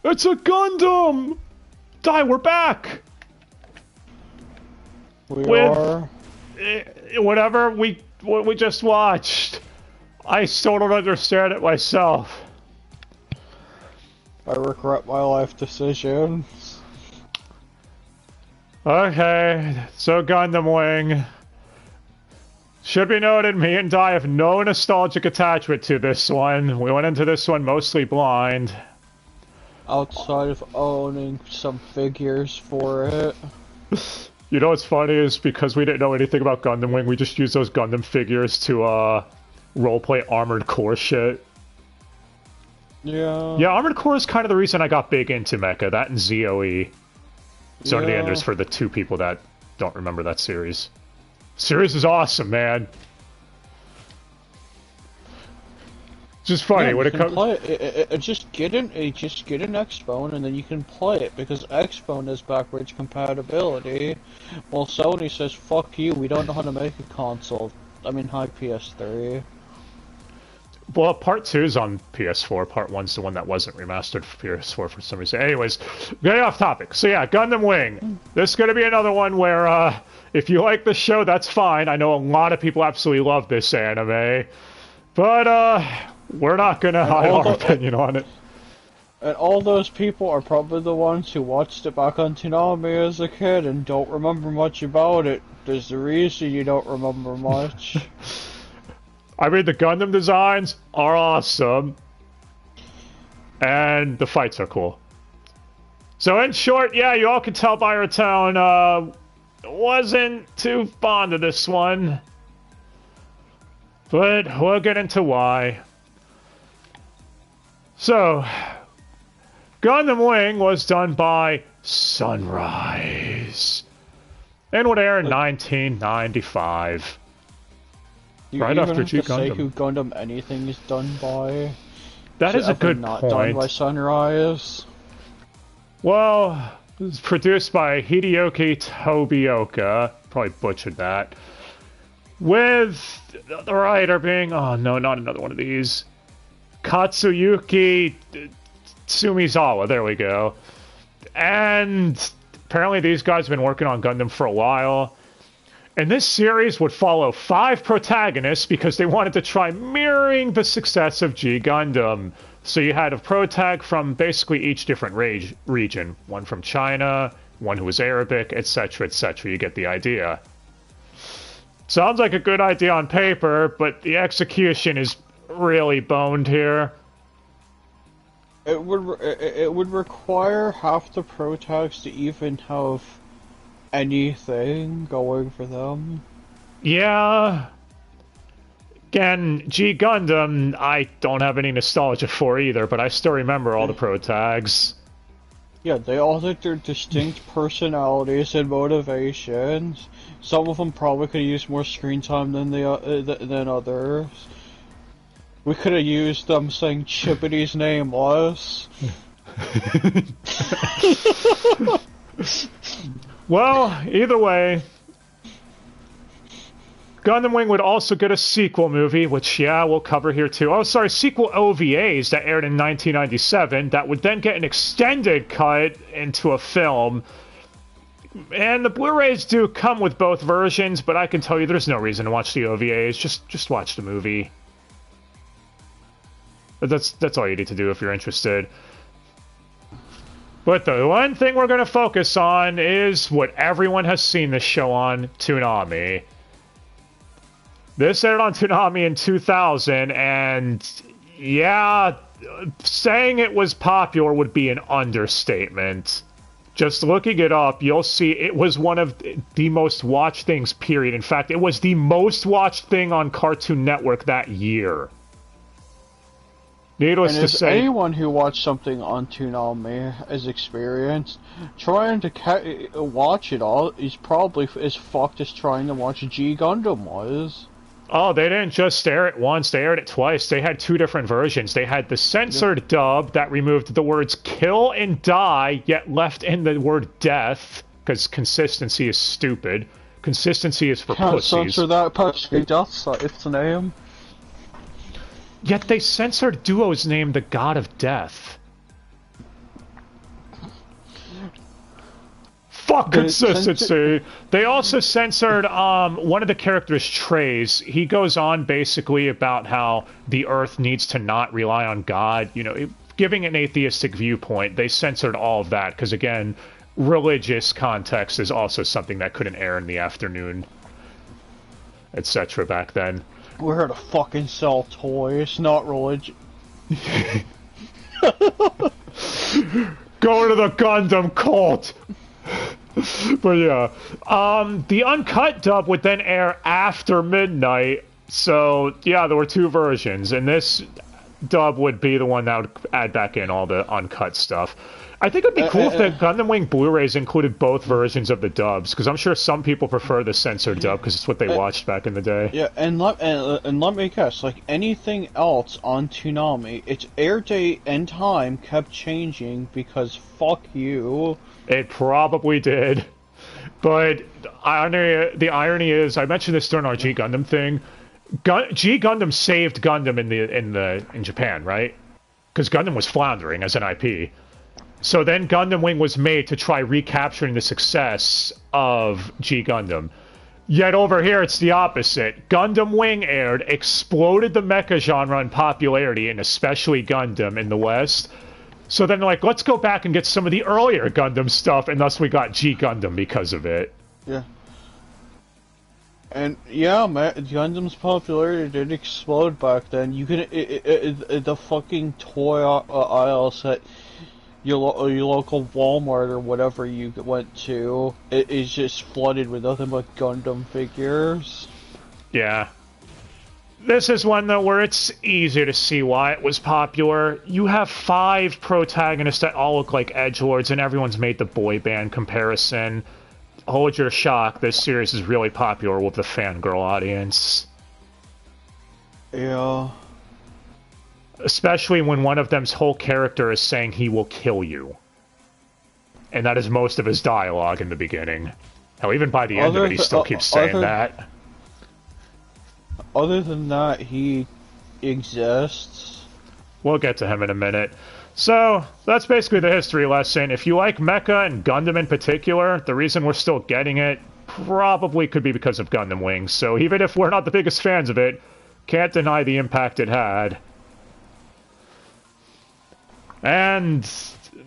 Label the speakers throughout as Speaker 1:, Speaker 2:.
Speaker 1: It's a Gundam! Die, we're back!
Speaker 2: We are.
Speaker 1: Whatever what we just watched. I still don't understand it myself.
Speaker 2: I regret my life decisions.
Speaker 1: Okay, so Gundam Wing. Should be noted, me and Dai have no nostalgic attachment to this one. We went into this one mostly blind.
Speaker 2: Outside of owning some figures for it.
Speaker 1: You know what's funny is because we didn't know anything about Gundam Wing, we just used those Gundam figures to roleplay Armored Core shit.
Speaker 2: Yeah.
Speaker 1: Yeah, Armored Core is kind of the reason I got big into mecha. That and ZOE. Zone of the Enders for the 2 people that don't remember that series. Series is awesome, man. Just funny when it comes.
Speaker 2: Just get an X-Bone and then you can play it because X-Bone has backwards compatibility. While Sony says, "Fuck you, we don't know how to make a console." I mean, hi PS3.
Speaker 1: Well, Part 2 is on PS4. Part 1's the one that wasn't remastered for PS4 for some reason. Anyways, getting off topic. So yeah, Gundam Wing. This is going to be another one where, if you like the show, that's fine. I know a lot of people absolutely love this anime. But, we're not going to hide our opinion on it.
Speaker 2: And all those people are probably the ones who watched it back on Toonami as a kid and don't remember much about it. There's a reason you don't remember much.
Speaker 1: I mean, the Gundam designs are awesome. And the fights are cool. So in short, yeah, you all can tell by our tone, wasn't too fond of this one. But we'll get into why. So, Gundam Wing was done by Sunrise. And would air in 1995. Right after G Gundam.
Speaker 2: Say who Gundam anything is done by.
Speaker 1: That is a good
Speaker 2: not
Speaker 1: point.
Speaker 2: Done by Sunrise.
Speaker 1: Well, it was produced by Hideyoki Tobioka. Probably butchered that. With the writer being, oh no, not another one of these. Katsuyuki Tsumizawa. There we go. And apparently these guys have been working on Gundam for a while. And this series would follow 5 protagonists because they wanted to try mirroring the success of G Gundam. So you had a protag from basically each different region. One from China, one who was Arabic, etc., etc. You get the idea. Sounds like a good idea on paper, but the execution is really boned here.
Speaker 2: It would require half the protags to even have anything going for them.
Speaker 1: Yeah. Again, G Gundam, I don't have any nostalgia for either, but I still remember all the protags.
Speaker 2: Yeah, they all had their distinct personalities and motivations. Some of them probably could have used more screen time than than others. We could have used them saying Chippity's nameless.
Speaker 1: Well, either way, Gundam Wing would also get a sequel movie, which, yeah, we'll cover here too. Oh, sorry, sequel OVAs that aired in 1997 that would then get an extended cut into a film. And the Blu-rays do come with both versions, but I can tell you there's no reason to watch the OVAs. Just watch the movie. That's all you need to do if you're interested. But the one thing we're going to focus on is what everyone has seen this show on, Toonami. This aired on Toonami in 2000, and yeah, saying it was popular would be an understatement. Just looking it up, you'll see it was one of the most watched things, period. In fact, it was the most watched thing on Cartoon Network that year. Needless to say,
Speaker 2: anyone who watched something on Toonami is experienced. Trying to watch it all is probably as fucked as trying to watch G Gundam was.
Speaker 1: Oh, they didn't just air it once, they aired it twice. They had 2 different versions. They had the censored dub that removed the words kill and die, yet left in the word death, because consistency is stupid. Consistency is for pussies.
Speaker 2: Censor that, Pesky Death, it's the name.
Speaker 1: Yet they censored Duo's name, the God of Death. Fuck consistency. They also censored one of the characters, Trey's. He goes on basically about how the Earth needs to not rely on God. You know, giving an atheistic viewpoint. They censored all of that because, again, religious context is also something that couldn't air in the afternoon, etc. back then.
Speaker 2: We're here to fucking sell toys, not religion.
Speaker 1: Go to the Gundam cult! But yeah, the uncut dub would then air after midnight. So yeah, there were two versions, and this dub would be the one that would add back in all the uncut stuff. I think it'd be cool if the Gundam Wing Blu-rays included both versions of the dubs, because I'm sure some people prefer the censored dub because it's what they watched back in the day.
Speaker 2: Yeah, and let me guess, like anything else on Toonami, its air date and time kept changing because fuck you. It
Speaker 1: probably did. But the irony is, I mentioned this during our G Gundam thing. G Gundam saved Gundam in Japan, right? Because Gundam was floundering as an IP. So then Gundam Wing was made to try recapturing the success of G Gundam. Yet over here it's the opposite. Gundam Wing aired, exploded the mecha genre in popularity, and especially Gundam in the West. So then, like, let's go back and get some of the earlier Gundam stuff, and thus we got G Gundam because of it.
Speaker 2: Yeah. And yeah, Gundam's popularity did explode back then. You could the fucking toy aisles at your local Walmart or whatever you went to, it is just flooded with nothing but Gundam figures.
Speaker 1: Yeah. This is one, though, where it's easier to see why it was popular. You have 5 protagonists that all look like edgelords, and everyone's made the boy band comparison. Hold your shock, this series is really popular with the fangirl audience.
Speaker 2: Yeah.
Speaker 1: Especially when one of them's whole character is saying he will kill you. And that is most of his dialogue in the beginning. Hell, even by the end of it, he still keeps saying that.
Speaker 2: Other than that, he exists.
Speaker 1: We'll get to him in a minute. So, that's basically the history lesson. If you like mecha and Gundam in particular, the reason we're still getting it probably could be because of Gundam Wing. So even if we're not the biggest fans of it, can't deny the impact it had. And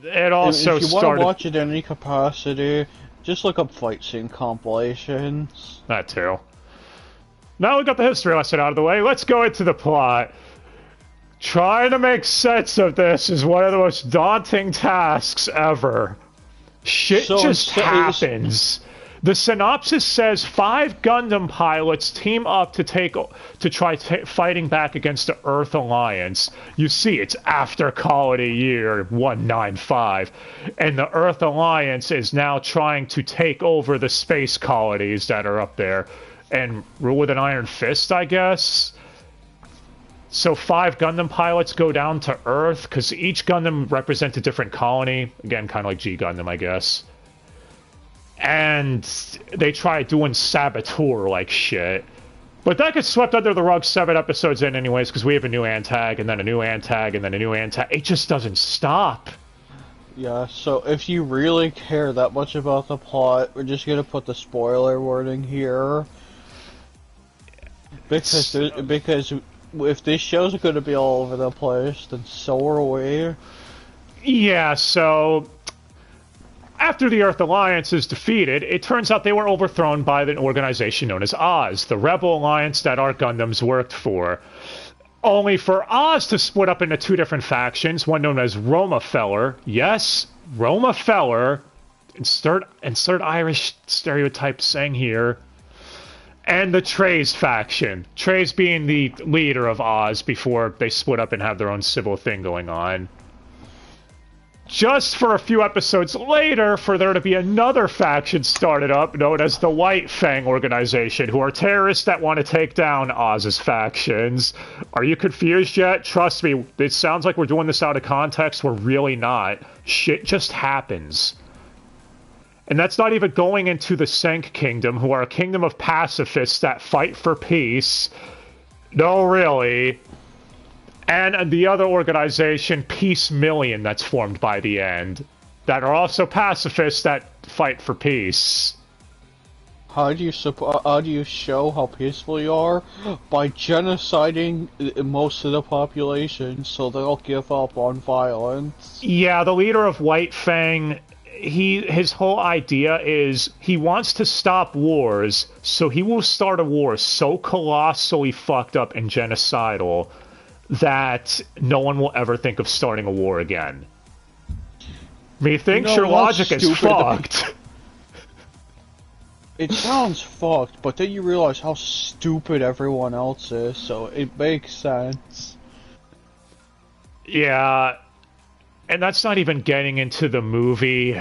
Speaker 1: it also
Speaker 2: if you want to watch it in any capacity, just look up fight scene compilations.
Speaker 1: That too. Now we got the history lesson out of the way, let's go into the plot. Trying to make sense of this is one of the most daunting tasks ever. Shit just happens. The synopsis says 5 Gundam pilots team up to try fighting back against the Earth Alliance. You see, it's after colony year 195, and the Earth Alliance is now trying to take over the space colonies that are up there and rule with an iron fist, I guess. So 5 Gundam pilots go down to Earth, because each Gundam represents a different colony. Again, kind of like G Gundam, I guess. And they try doing saboteur-like shit. But that gets swept under the rug 7 episodes in anyways, because we have a new Antag, and then a new Antag, and then a new Antag. It just doesn't stop.
Speaker 2: Yeah, so if you really care that much about the plot, we're just gonna put the spoiler warning here. Because if this show's gonna be all over the place, then so are we. Yeah,
Speaker 1: so after the Earth Alliance is defeated, it turns out they were overthrown by an organization known as Oz, the rebel alliance that our Gundams worked for. Only for Oz to split up into 2 different factions, one known as Romafeller. Yes, Romafeller. Insert Irish stereotype saying here. And the Trey's faction. Trey's being the leader of Oz before they split up and have their own civil thing going on. Just for a few episodes later, for there to be another faction started up known as the White Fang Organization, who are terrorists that want to take down Oz's factions. Are you confused yet? Trust me, it sounds like we're doing this out of context. We're really not. Shit just happens. And that's not even going into the Senk Kingdom, who are a kingdom of pacifists that fight for peace. No, really. And the other organization, Peace Million, that's formed by the end. that are also pacifists that fight for peace.
Speaker 2: How do you show how peaceful you are? By genociding most of the population so they'll give up on violence.
Speaker 1: Yeah, the leader of White Fang, his whole idea is he wants to stop wars, so he will start a war so colossally fucked up and genocidal that no one will ever think of starting a war again. Methinks your logic is fucked.
Speaker 2: It sounds fucked, but then you realize how stupid everyone else is, so it makes sense.
Speaker 1: Yeah, and that's not even getting into the movie.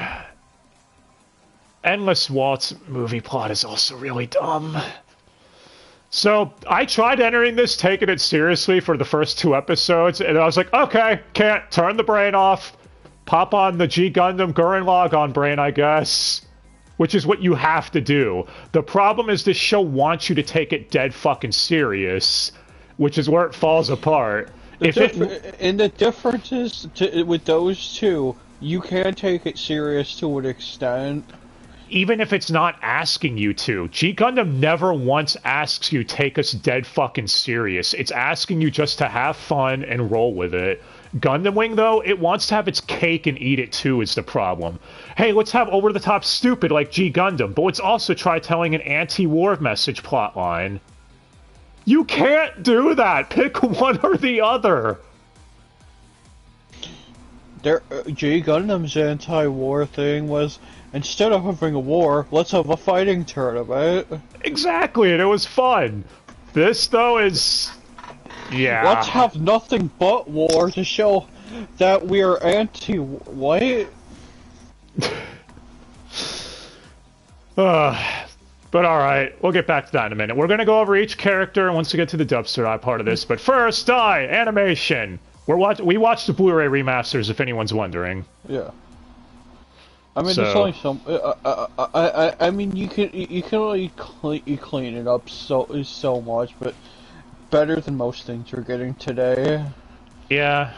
Speaker 1: Endless Waltz movie plot is also really dumb. So, I tried entering this, taking it seriously for the first 2 episodes, and I was like, okay, can't, turn the brain off, pop on the G Gundam Gurren Lagann brain, I guess. Which is what you have to do. The problem is this show wants you to take it dead fucking serious, which is where it falls apart.
Speaker 2: And the difference is, with those two, you can take it serious to an extent.
Speaker 1: Even if it's not asking you to. G Gundam never once asks you take us dead fucking serious. It's asking you just to have fun and roll with it. Gundam Wing, though, it wants to have its cake and eat it too is the problem. Hey, let's have over-the-top stupid like G Gundam, but let's also try telling an anti-war message plotline. You can't do that! Pick one or the other!
Speaker 2: G Gundam's anti-war thing was, instead of having a war, let's have a fighting tournament. Exactly,
Speaker 1: and it was fun. This, though, is... yeah.
Speaker 2: Let's have nothing but war to show that we are anti-white.
Speaker 1: But alright, we'll get back to that in a minute. We're going to go over each character once we get to the Dubster Dive part of this. But first, animation! We watched the Blu-ray remasters, if anyone's wondering.
Speaker 2: Yeah. I mean, there's only some... I mean, you can only clean it up so much, but... better than most things we're getting today.
Speaker 1: Yeah.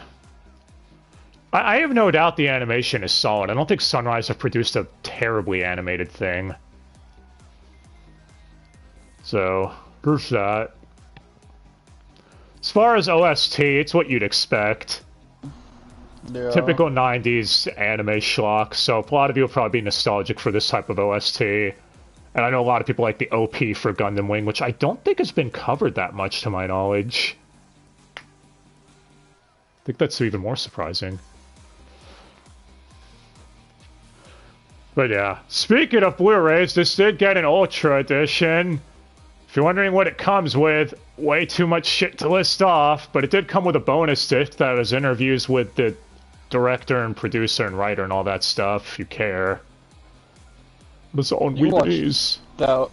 Speaker 1: I have no doubt the animation is solid. I don't think Sunrise have produced a terribly animated thing. So, there's that. As far as OST, it's what you'd expect.
Speaker 2: Yeah.
Speaker 1: Typical 90s anime schlock, so a lot of you will probably be nostalgic for this type of OST. And I know a lot of people like the OP for Gundam Wing, which I don't think has been covered that much to my knowledge. I think that's even more surprising. But yeah, speaking of Blu-rays, this did get an Ultra Edition. If you're wondering what it comes with, way too much shit to list off, but it did come with a bonus disc that has interviews with the director and producer and writer and all that stuff, if you care. It's on Weebnies.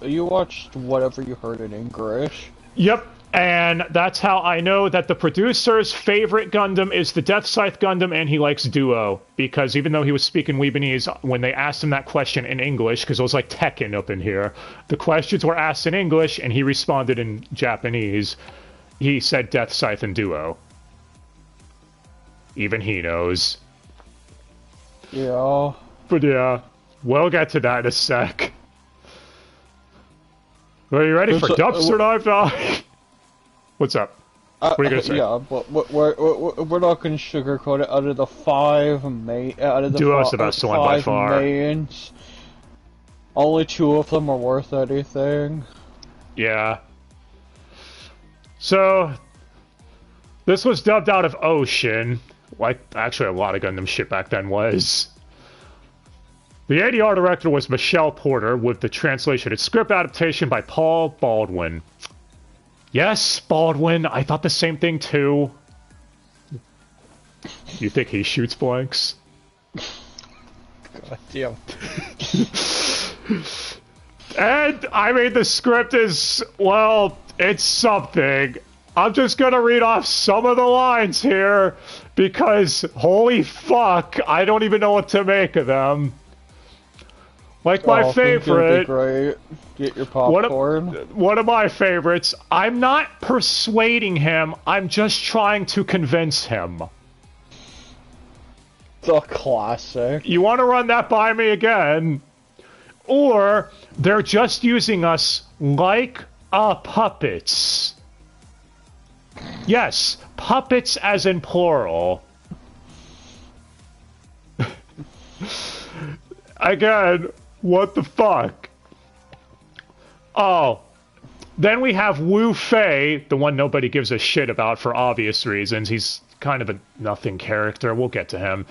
Speaker 2: You watched whatever you heard in English.
Speaker 1: Yep, and that's how I know that the producer's favorite Gundam is the Death Scythe Gundam, and he likes Duo. Because even though he was speaking Weebnese, when they asked him that question in English, because it was like Tekken up in here, the questions were asked in English, and he responded in Japanese. He said Death Scythe and Duo. Even he knows.
Speaker 2: Yeah.
Speaker 1: But yeah. We'll get to that in a sec. Are you ready for Dubster Dive Dog? What's up? What are you gonna say?
Speaker 2: Yeah, but we're not gonna sugarcoat it. Out of the five
Speaker 1: Duo's the best one by far.
Speaker 2: Mains, only 2 of them are worth anything.
Speaker 1: Yeah. So this was dubbed out of Ocean, like actually a lot of Gundam shit back then was. The ADR director was Michelle Porter, with the translation and script adaptation by Paul Baldwin. Yes, Baldwin, I thought the same thing too. You think he shoots blanks?
Speaker 2: God damn.
Speaker 1: And, I mean, the script is, well, it's something. I'm just gonna read off some of the lines here, because, holy fuck, I don't even know what to make of them. Like my favorite.
Speaker 2: Great. Get your popcorn.
Speaker 1: One of my favorites. I'm not persuading him. I'm just trying to convince him.
Speaker 2: The classic.
Speaker 1: You want to run that by me again? Or they're just using us like puppets. Yes, puppets as in plural. Again, what the fuck? Oh, then we have Wu Fei, the one nobody gives a shit about for obvious reasons. He's kind of a nothing character. We'll get to him.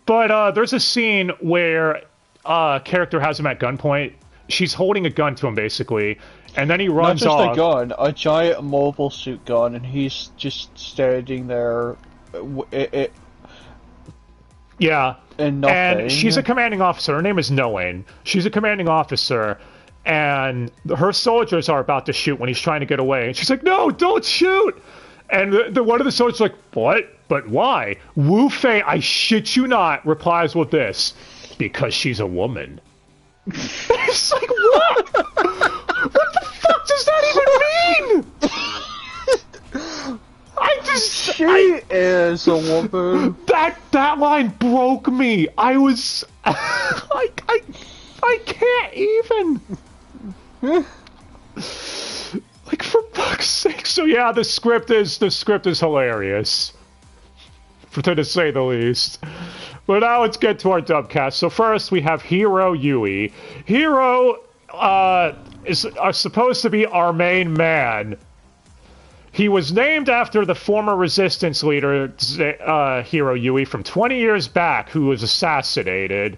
Speaker 1: But there's a scene where a character has him at gunpoint. She's holding a gun to him, basically, and then he runs off.
Speaker 2: Not just a gun, a giant mobile suit gun, and he's just standing there.
Speaker 1: Yeah.
Speaker 2: And nothing.
Speaker 1: And she's a commanding officer. Her name is Noane. She's a commanding officer, and her soldiers are about to shoot when he's trying to get away. And she's like, "No, don't shoot!" And one of the soldiers is like, "What? But why?" Wu Fei, I shit you not, replies with this: "Because she's a woman." It's like, what? What the fuck does that even mean? She
Speaker 2: is a woman.
Speaker 1: That line broke me. I was like, I can't even. Like, for fuck's sake. So yeah, the script is hilarious, to say the least. But now let's get to our dubcast. So first we have Hiro Yui. Hiro is supposed to be our main man. He was named after the former resistance leader, Hiro Yui, from 20 years back, who was assassinated.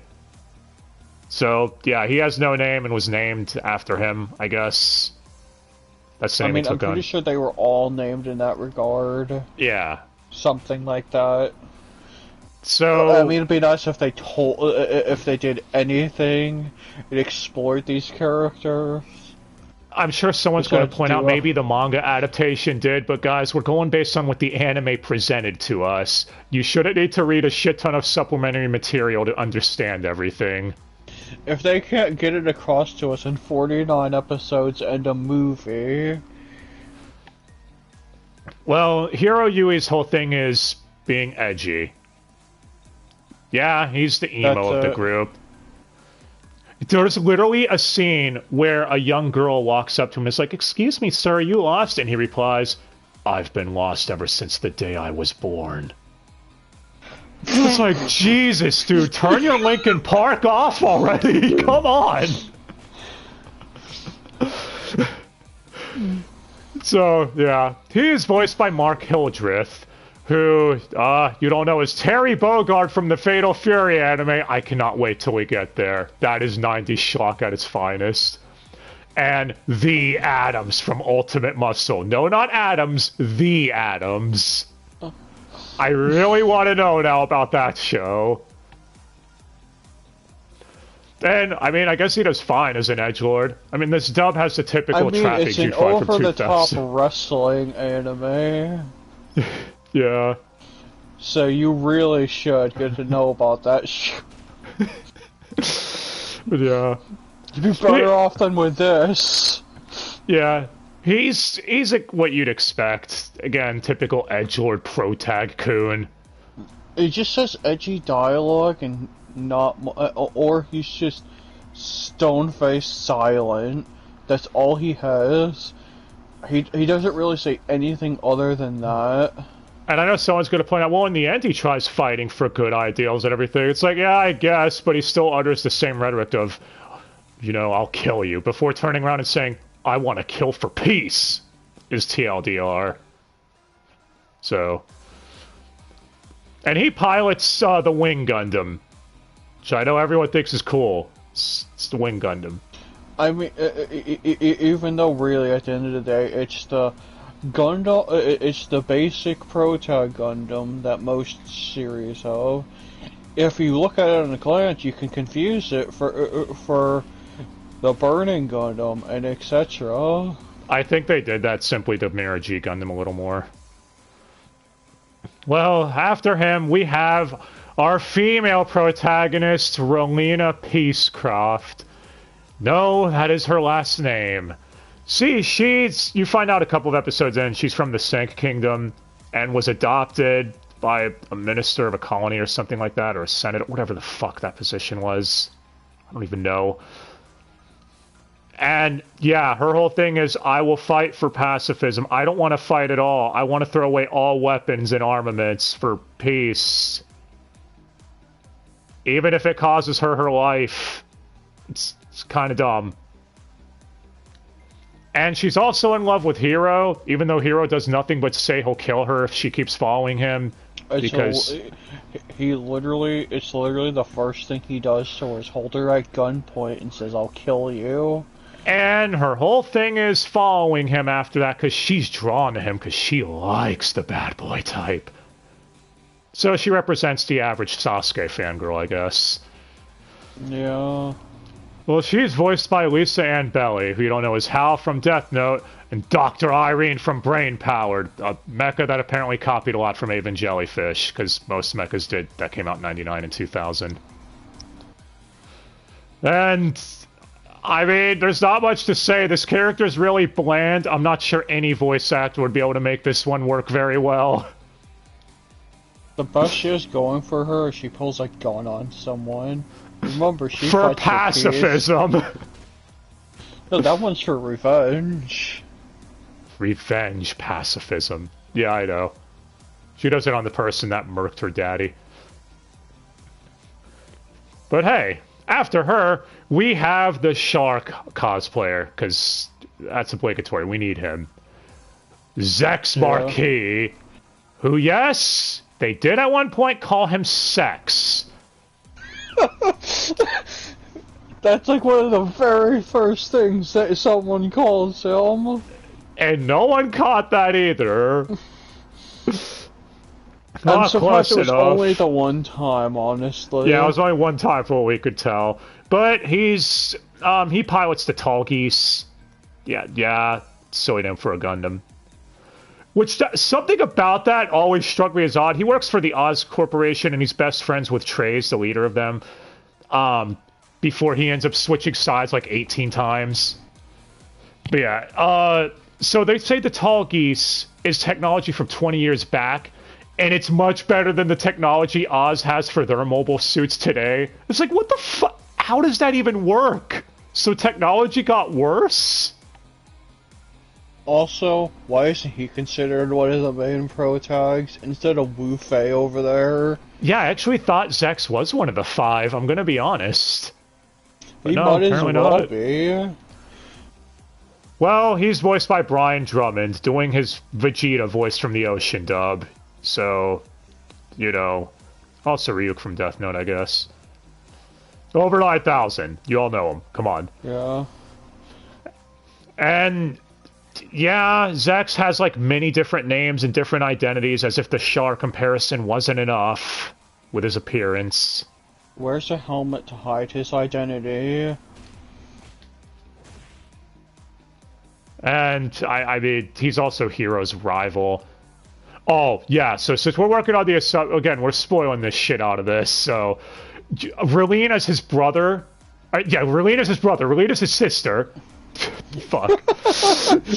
Speaker 1: So, yeah, he has no name and was named after him, I guess. That's the name he took
Speaker 2: I'm pretty sure they were all named in that regard.
Speaker 1: Yeah.
Speaker 2: Something like that.
Speaker 1: So...
Speaker 2: I mean, it'd be nice if they did anything and explored these characters.
Speaker 1: I'm sure someone's going to point out maybe the manga adaptation did, but guys, we're going based on what the anime presented to us. You shouldn't need to read a shit ton of supplementary material to understand everything.
Speaker 2: If they can't get it across to us in 49 episodes and a movie...
Speaker 1: Well, Hiro Yui's whole thing is being edgy. Yeah, he's the emo of the group. There's literally a scene where a young girl walks up to him and is like, "Excuse me, sir, are you lost?" And he replies, "I've been lost ever since the day I was born." It's like, Jesus, dude, turn your Linkin Park off already. Come on. So, yeah. He is voiced by Mark Hildreth, who, you don't know, is Terry Bogard from the Fatal Fury anime. I cannot wait till we get there. That is 90s schlock at its finest. And the Adams from Ultimate Muscle. No, not Adams, the Adams. I really want to know now about that show. And, I mean, I guess he does fine as an edgelord. I mean, this dub has the typical traffic you'd find from 2000.
Speaker 2: It's an over-the-top wrestling anime.
Speaker 1: Yeah.
Speaker 2: So you really should get to know about that
Speaker 1: But yeah.
Speaker 2: You'd be better off than with this.
Speaker 1: Yeah. He's what you'd expect. Again, typical edgelord protag coon.
Speaker 2: He just says edgy dialogue and not... or he's just stone-faced silent. That's all he has. He doesn't really say anything other than that.
Speaker 1: And I know someone's going to point out, well, in the end, he tries fighting for good ideals and everything. It's like, yeah, I guess, but he still utters the same rhetoric of, you know, I'll kill you, before turning around and saying, I want to kill for peace, is TLDR. So. And he pilots the Wing Gundam, which I know everyone thinks is cool. It's the Wing Gundam.
Speaker 2: I mean, even though really, at the end of the day, it's the Gundam, it's the basic Proto Gundam that most series have. If you look at it at a glance, you can confuse it for the Burning Gundam and etc.
Speaker 1: I think they did that simply to mirror G Gundam a little more. Well, after him, we have our female protagonist, Rolina Peacecroft. No, that is her last name. See, you find out a couple of episodes in, she's from the Sank Kingdom and was adopted by a minister of a colony or something like that, or a senator, whatever the fuck that position was. I don't even know. And yeah, her whole thing is, I will fight for pacifism. I don't want to fight at all. I want to throw away all weapons and armaments for peace. Even if it causes her life. It's kind of dumb. And she's also in love with Hiro, even though Hiro does nothing but say he'll kill her if she keeps following him. Because
Speaker 2: it's literally the first thing he does to her is hold her at gunpoint and says, "I'll kill you."
Speaker 1: And her whole thing is following him after that because she's drawn to him because she likes the bad boy type. So she represents the average Sasuke fangirl, I guess.
Speaker 2: Yeah.
Speaker 1: Well, she's voiced by Lisa Ann Belly, who you don't know is Hal from Death Note, and Dr. Irene from Brain Powered, a mecha that apparently copied a lot from Avon Jellyfish, because most mechas did. That came out in 99 and 2000. And I mean, there's not much to say. This character's really bland. I'm not sure any voice actor would be able to make this one work very well.
Speaker 2: The best she has going for her is she pulls a gun on someone. Remember, she
Speaker 1: for pacifism.
Speaker 2: No, that one's for revenge.
Speaker 1: Revenge pacifism. Yeah, I know. She does it on the person that murked her daddy. But hey, after her, we have the Shark cosplayer, because that's obligatory. We need him. Zex Marquis, who, yes, they did at one point call him Sex.
Speaker 2: That's like one of the very first things that someone calls him.
Speaker 1: And no one caught that either.
Speaker 2: I'm surprised it was only the one time, honestly.
Speaker 1: Yeah, it was only one time for what we could tell. But he's, he pilots the Tall Geese. Yeah, silly name for a Gundam. Which, something about that always struck me as odd. He works for the Oz Corporation, and he's best friends with Treize, the leader of them, before he ends up switching sides like 18 times. But yeah, so they say the Tall Geese is technology from 20 years back, and it's much better than the technology Oz has for their mobile suits today. It's like, what the fuck? How does that even work? So technology got worse?
Speaker 2: Also, why isn't he considered one of the main pro-tags instead of Wu Fei over there?
Speaker 1: Yeah, I actually thought Zex was one of the 5, I'm gonna be honest. But
Speaker 2: he
Speaker 1: no,
Speaker 2: might as
Speaker 1: apparently
Speaker 2: well
Speaker 1: not.
Speaker 2: be.
Speaker 1: Well, he's voiced by Brian Drummond, doing his Vegeta voice from the Ocean dub. So, you know, also Ryuk from Death Note, I guess. Over 9,000. You all know him. Come on.
Speaker 2: Yeah.
Speaker 1: And yeah, Zex has like many different names and different identities, as if the Char comparison wasn't enough with his appearance.
Speaker 2: Wears a helmet to hide his identity.
Speaker 1: And I mean, he's also Hero's rival. Oh, yeah, so since we're working on the again, we're spoiling this shit out of this, so Relina's his brother. Relina's his brother. Relina's his sister. Fuck.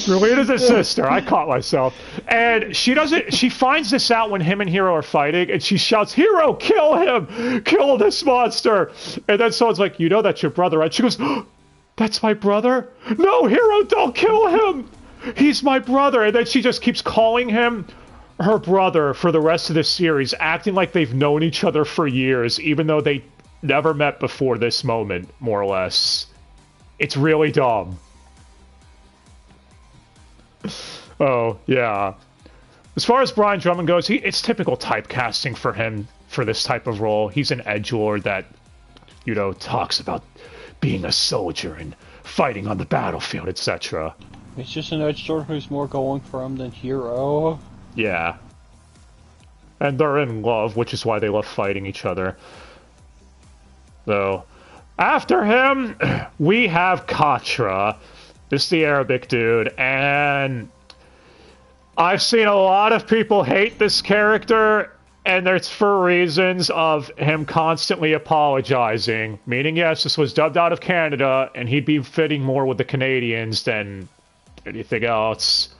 Speaker 1: Relina's his sister. I caught myself. And she finds this out when him and Hiro are fighting, and she shouts, "Hiro, kill him! Kill this monster!" And then someone's like, "You know that's your brother, right?" She goes, "Oh, that's my brother? No, Hiro, don't kill him! He's my brother!" And then she just keeps calling him her brother for the rest of the series, acting like they've known each other for years, even though they never met before this moment, more or less. It's really dumb. Oh, yeah. As far as Brian Drummond goes, it's typical typecasting for him for this type of role. He's an edgelord that, you know, talks about being a soldier and fighting on the battlefield, etc.
Speaker 2: It's just an edgelord who's more going for him than Hiro.
Speaker 1: Yeah. And they're in love, which is why they love fighting each other. So, after him, we have Katra. This is the Arabic dude, and I've seen a lot of people hate this character, and it's for reasons of him constantly apologizing. Meaning, yes, this was dubbed out of Canada, and he'd be fitting more with the Canadians than anything else.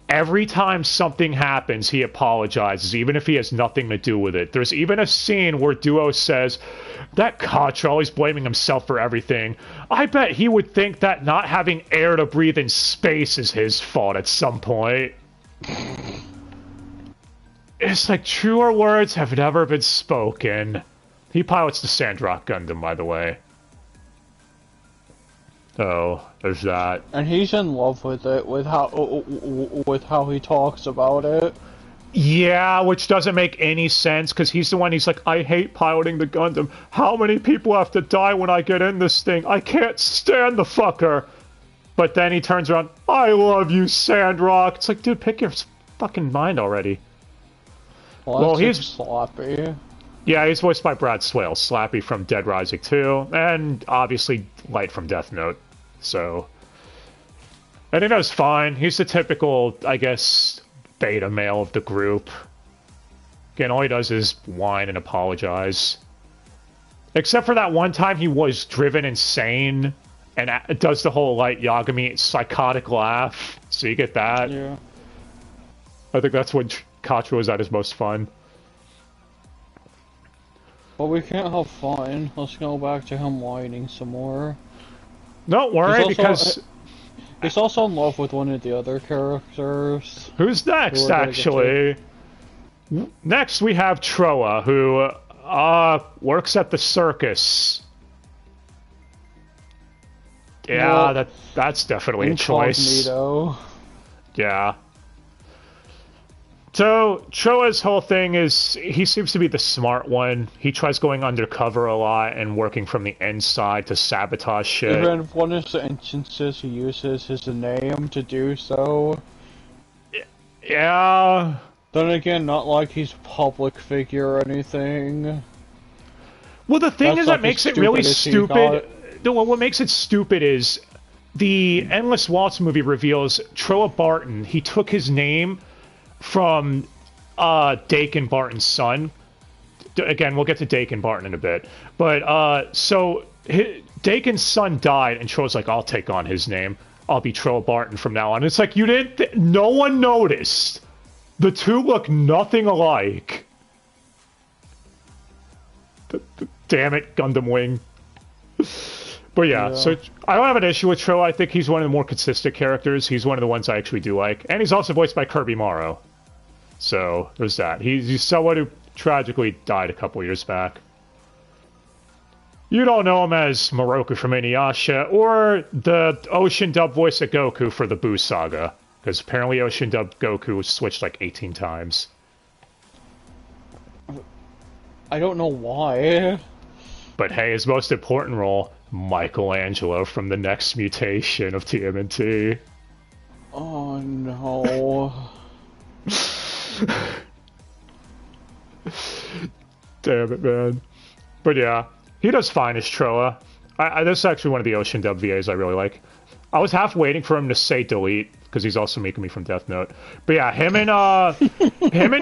Speaker 1: every time something happens, he apologizes, even if he has nothing to do with it. There's even a scene where Duo says, that Contra always blaming himself for everything. I bet he would think that not having air to breathe in space is his fault at some point. It's like truer words have never been spoken. He pilots the Sandrock Gundam, by the way. Oh, there's that.
Speaker 2: And he's in love with it, with how he talks about it.
Speaker 1: Yeah, which doesn't make any sense, because he's the one, he's like, I hate piloting the Gundam. How many people have to die when I get in this thing? I can't stand the fucker. But then he turns around, I love you, Sandrock. It's like, dude, pick your fucking mind already.
Speaker 2: Well, he's sloppy.
Speaker 1: Yeah, he's voiced by Brad Swale, Slappy from Dead Rising 2, and obviously Light from Death Note. So, I think that was fine. He's the typical, I guess, beta male of the group. Again, all he does is whine and apologize. Except for that one time he was driven insane, and it does the whole, like, Yagami psychotic laugh. So you get that.
Speaker 2: Yeah.
Speaker 1: I think that's when Katra was at his most fun.
Speaker 2: But we can't have fun. Let's go back to him whining some more.
Speaker 1: Don't worry, because...
Speaker 2: He's also in love with one of the other characters.
Speaker 1: Who's next, actually? Next, we have Troa, who works at the circus. Yeah, well, that's definitely a choice. Yeah. So, Troa's whole thing is, he seems to be the smart one. He tries going undercover a lot and working from the inside to sabotage shit.
Speaker 2: Even one of the instances he uses his name to do so.
Speaker 1: Yeah.
Speaker 2: Then again, not like he's a public figure or anything.
Speaker 1: Well, the thing is that makes it really stupid. What makes it stupid is the Endless Waltz movie reveals Troa Barton, he took his name from Dakin Barton's son. Again, we'll get to Dakin Barton in a bit. But, so, Dakin's son died, and Troa's like, I'll take on his name. I'll be Troa Barton from now on. It's like, you didn't... no one noticed. The two look nothing alike. Damn it, Gundam Wing. But yeah, so I don't have an issue with Troa. I think he's one of the more consistent characters. He's one of the ones I actually do like. And he's also voiced by Kirby Morrow. So, there's that. He's someone who tragically died a couple years back. You don't know him as Moroku from Inuyasha, or the Ocean dub voice of Goku for the Boo Saga. Because apparently Ocean dub Goku was switched like 18 times.
Speaker 2: I don't know why. But
Speaker 1: hey, his most important role, Michelangelo from the next mutation of TMNT.
Speaker 2: Oh no.
Speaker 1: Damn it, man. But yeah, he does fine as Troa. This is actually one of the Ocean dub VAs I really like. I was half waiting for him to say delete, because he's also Mikami from Death Note. But yeah, him and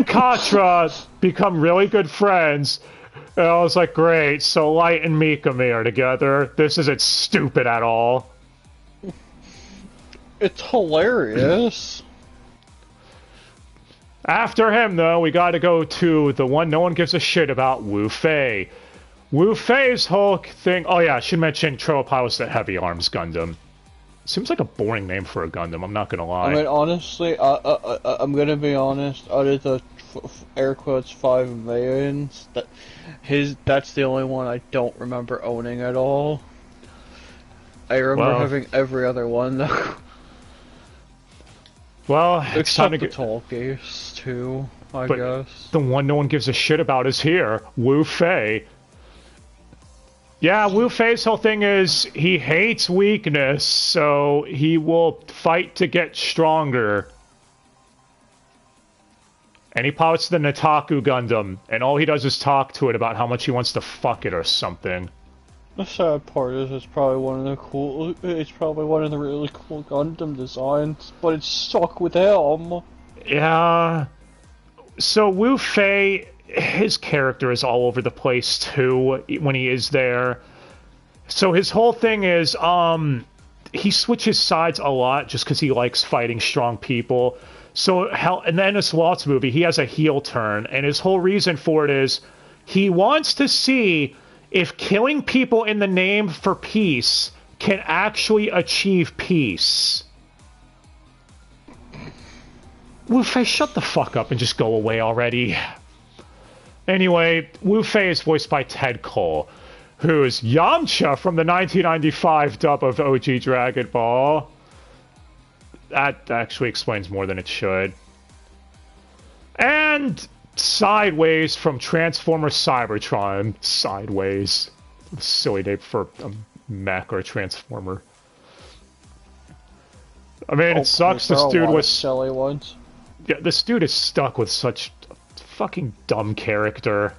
Speaker 1: Katra become really good friends. And I was like, great, so Light and Mikami are together. This isn't stupid at all.
Speaker 2: It's hilarious.
Speaker 1: After him, though, we gotta go to the one no one gives a shit about, Wu Fei. Wu Fei's whole thing... Oh yeah, I should mention Troa pilots the Heavy Arms Gundam. Seems like a boring name for a Gundam, I'm not gonna lie.
Speaker 2: I mean, honestly, I'm gonna be honest, out of the air quotes 5 millions, that's the only one I don't remember owning at all. I remember having every other one, though.
Speaker 1: Well, it's time to
Speaker 2: get... Tall Case, too, I guess.
Speaker 1: The one no one gives a shit about is here, Wu Fei. Yeah, Wu Fei's whole thing is he hates weakness, so he will fight to get stronger. And he pilots the Nataku Gundam, and all he does is talk to it about how much he wants to fuck it or something.
Speaker 2: The sad part is it's probably one of the really cool Gundam designs, but it's stuck with him.
Speaker 1: Yeah. So Wu Fei, his character is all over the place too when he is there. So his whole thing is he switches sides a lot just because he likes fighting strong people. So, and then this Waltz movie, he has a heel turn, and his whole reason for it is he wants to see if killing people in the name for peace can actually achieve peace. Wu Fei, shut the fuck up and just go away already. Anyway, Wu Fei is voiced by Ted Cole, who's Yamcha from the 1995 dub of OG Dragon Ball. That actually explains more than it should. And Sideways from Transformers Cybertron. Sideways. Silly name for a mech or a transformer. I mean, it sucks this dude was...
Speaker 2: silly ones.
Speaker 1: Yeah, this dude is stuck with such a fucking dumb character.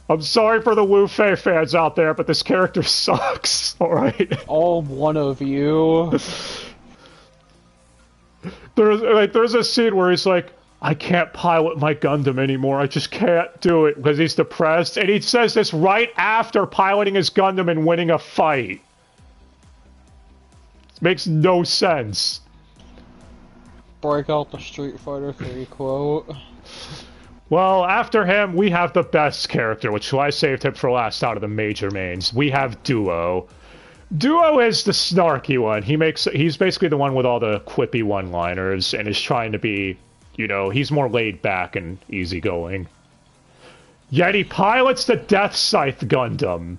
Speaker 1: I'm sorry for the Wu Fei fans out there, but this character sucks. Alright?
Speaker 2: All one of you.
Speaker 1: There's a scene where he's like, I can't pilot my Gundam anymore. I just can't do it because he's depressed. And he says this right after piloting his Gundam and winning a fight. It makes no sense.
Speaker 2: Break out the Street Fighter 3 quote.
Speaker 1: Well, after him, we have the best character, which I saved him for last out of the major mains. We have Duo. Duo is the snarky one. He's basically the one with all the quippy one-liners and is trying to be, you know, he's more laid back and easygoing. Yet he pilots the Death Scythe Gundam.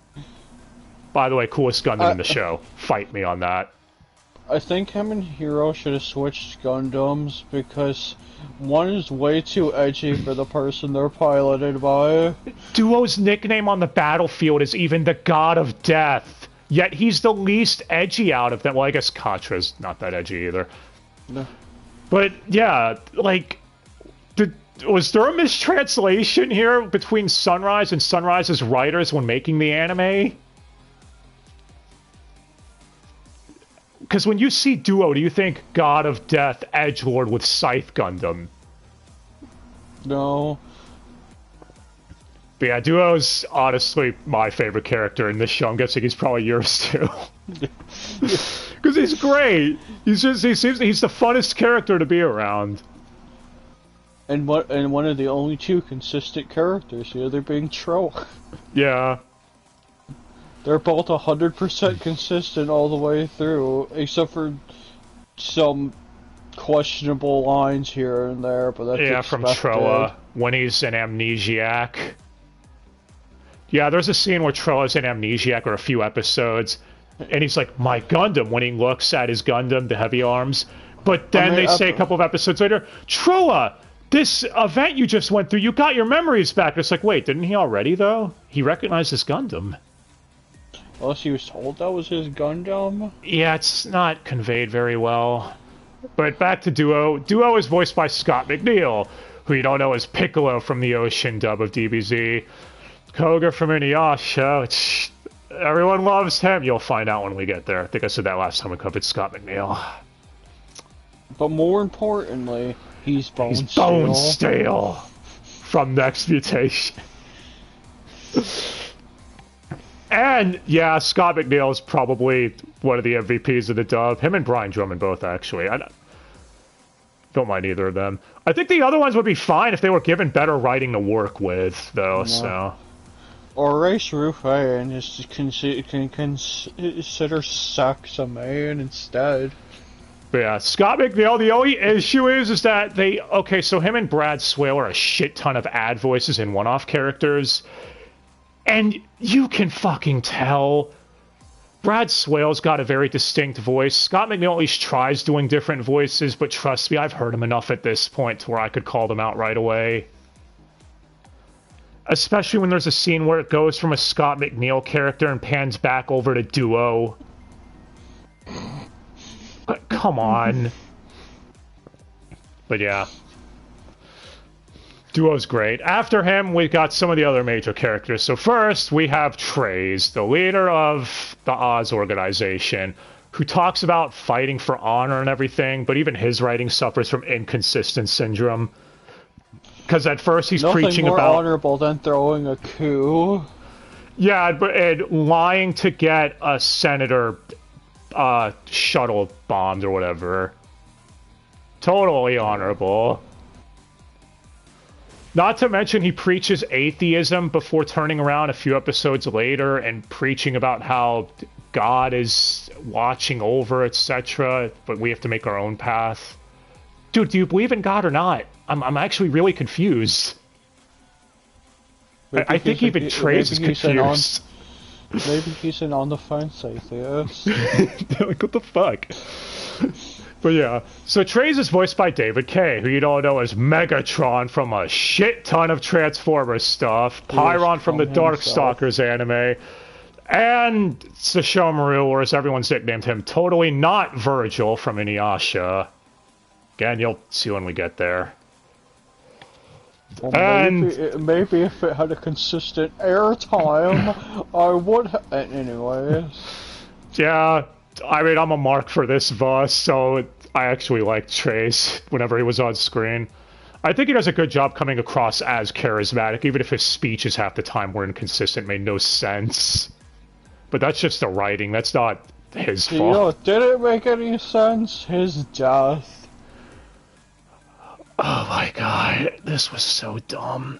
Speaker 1: By the way, coolest Gundam in the show. Fight me on that.
Speaker 2: I think him and Hero should have switched Gundams because one is way too edgy for the person they're piloted by.
Speaker 1: Duo's nickname on the battlefield is even the God of Death. Yet he's the least edgy out of them. Well, I guess Katra's not that edgy either.
Speaker 2: No.
Speaker 1: But, yeah, like, was there a mistranslation here between Sunrise and Sunrise's writers when making the anime? Because when you see Duo, do you think God of Death, Edgelord with Scythe Gundam?
Speaker 2: No.
Speaker 1: But yeah, Duo's honestly my favorite character in this show. I'm guessing he's probably yours too. Because he's great. He's the funnest character to be around.
Speaker 2: And one of the only two consistent characters, the other being Tro.
Speaker 1: Yeah.
Speaker 2: They're both 100% consistent all the way through, except for some questionable lines here and there, but that's expected.
Speaker 1: From Troa, when he's an amnesiac. Yeah, there's a scene where Troa's an amnesiac, or a few episodes, and he's like, my Gundam, when he looks at his Gundam, the heavy arms. But then they say a couple of episodes later, Troa, this event you just went through, you got your memories back. It's like, wait, didn't he already, though? He recognized his Gundam.
Speaker 2: Unless he was told that was his Gundam?
Speaker 1: Yeah, it's not conveyed very well. But back to Duo. Duo is voiced by Scott McNeil, who you don't know as Piccolo from the Ocean dub of DBZ. Koga from Inuyasha. Everyone loves him. You'll find out when we get there. I think I said that last time we covered Scott McNeil.
Speaker 2: But more importantly, he's Bone Steel.
Speaker 1: He's Bone Steel from Next Mutation. And, yeah, Scott McNeil is probably one of the MVPs of the dub. Him and Brian Drummond both, actually. I don't mind either of them. I think the other ones would be fine if they were given better writing to work with, though, yeah. So...
Speaker 2: Or Race Rufai and just consider sex a man instead.
Speaker 1: But yeah, Scott McNeil, the only issue is that they... Okay, so him and Brad Swale are a shit ton of ad voices and one-off characters... And you can fucking tell. Brad Swale's got a very distinct voice. Scott McNeil at least tries doing different voices, but trust me, I've heard him enough at this point to where I could call them out right away. Especially when there's a scene where it goes from a Scott McNeil character and pans back over to Duo. But come on. But yeah. Duo's great. After him, we've got some of the other major characters. So first, we have Treize, the leader of the Oz organization, who talks about fighting for honor and everything, but even his writing suffers from inconsistent syndrome. Because at first he's preaching about...
Speaker 2: Nothing more honorable than throwing a coup.
Speaker 1: Yeah, and lying to get a senator shuttle bombed or whatever. Totally honorable. Not to mention he preaches atheism before turning around a few episodes later and preaching about how God is watching over, etc., but we have to make our own path. Dude, do you believe in God or not? I'm actually really confused. I think even Trey's is confused.
Speaker 2: Maybe he's an on-the-fence atheist.
Speaker 1: Like, what the fuck? But yeah, so Trey's is voiced by David Kaye, who you don't know as Megatron from a shit ton of Transformers stuff, Pyron from the Darkstalkers anime, and Sesshomaru, or as everyone's nicknamed him, totally not Virgil from Inuyasha. Again, you'll see when we get there.
Speaker 2: Well,
Speaker 1: and
Speaker 2: maybe if it had a consistent airtime, I would anyways.
Speaker 1: Yeah, I mean, I'm a mark for this boss, so I actually liked Trace whenever he was on screen. I think he does a good job coming across as charismatic, even if his speeches half the time were inconsistent, made no sense. But that's just the writing, that's not his fault.
Speaker 2: You know, did it make any sense? His death.
Speaker 1: Oh my god, this was so dumb.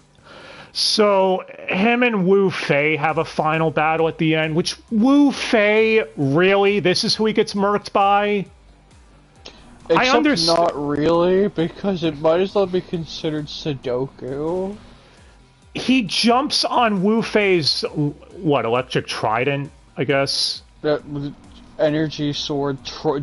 Speaker 1: So, him and Wu Fei have a final battle at the end, which, Wu Fei, really? This is who he gets murked by?
Speaker 2: Except not really, because it might as well be considered Sudoku.
Speaker 1: He jumps on Wu Fei's, what, electric trident, I guess?
Speaker 2: That energy sword,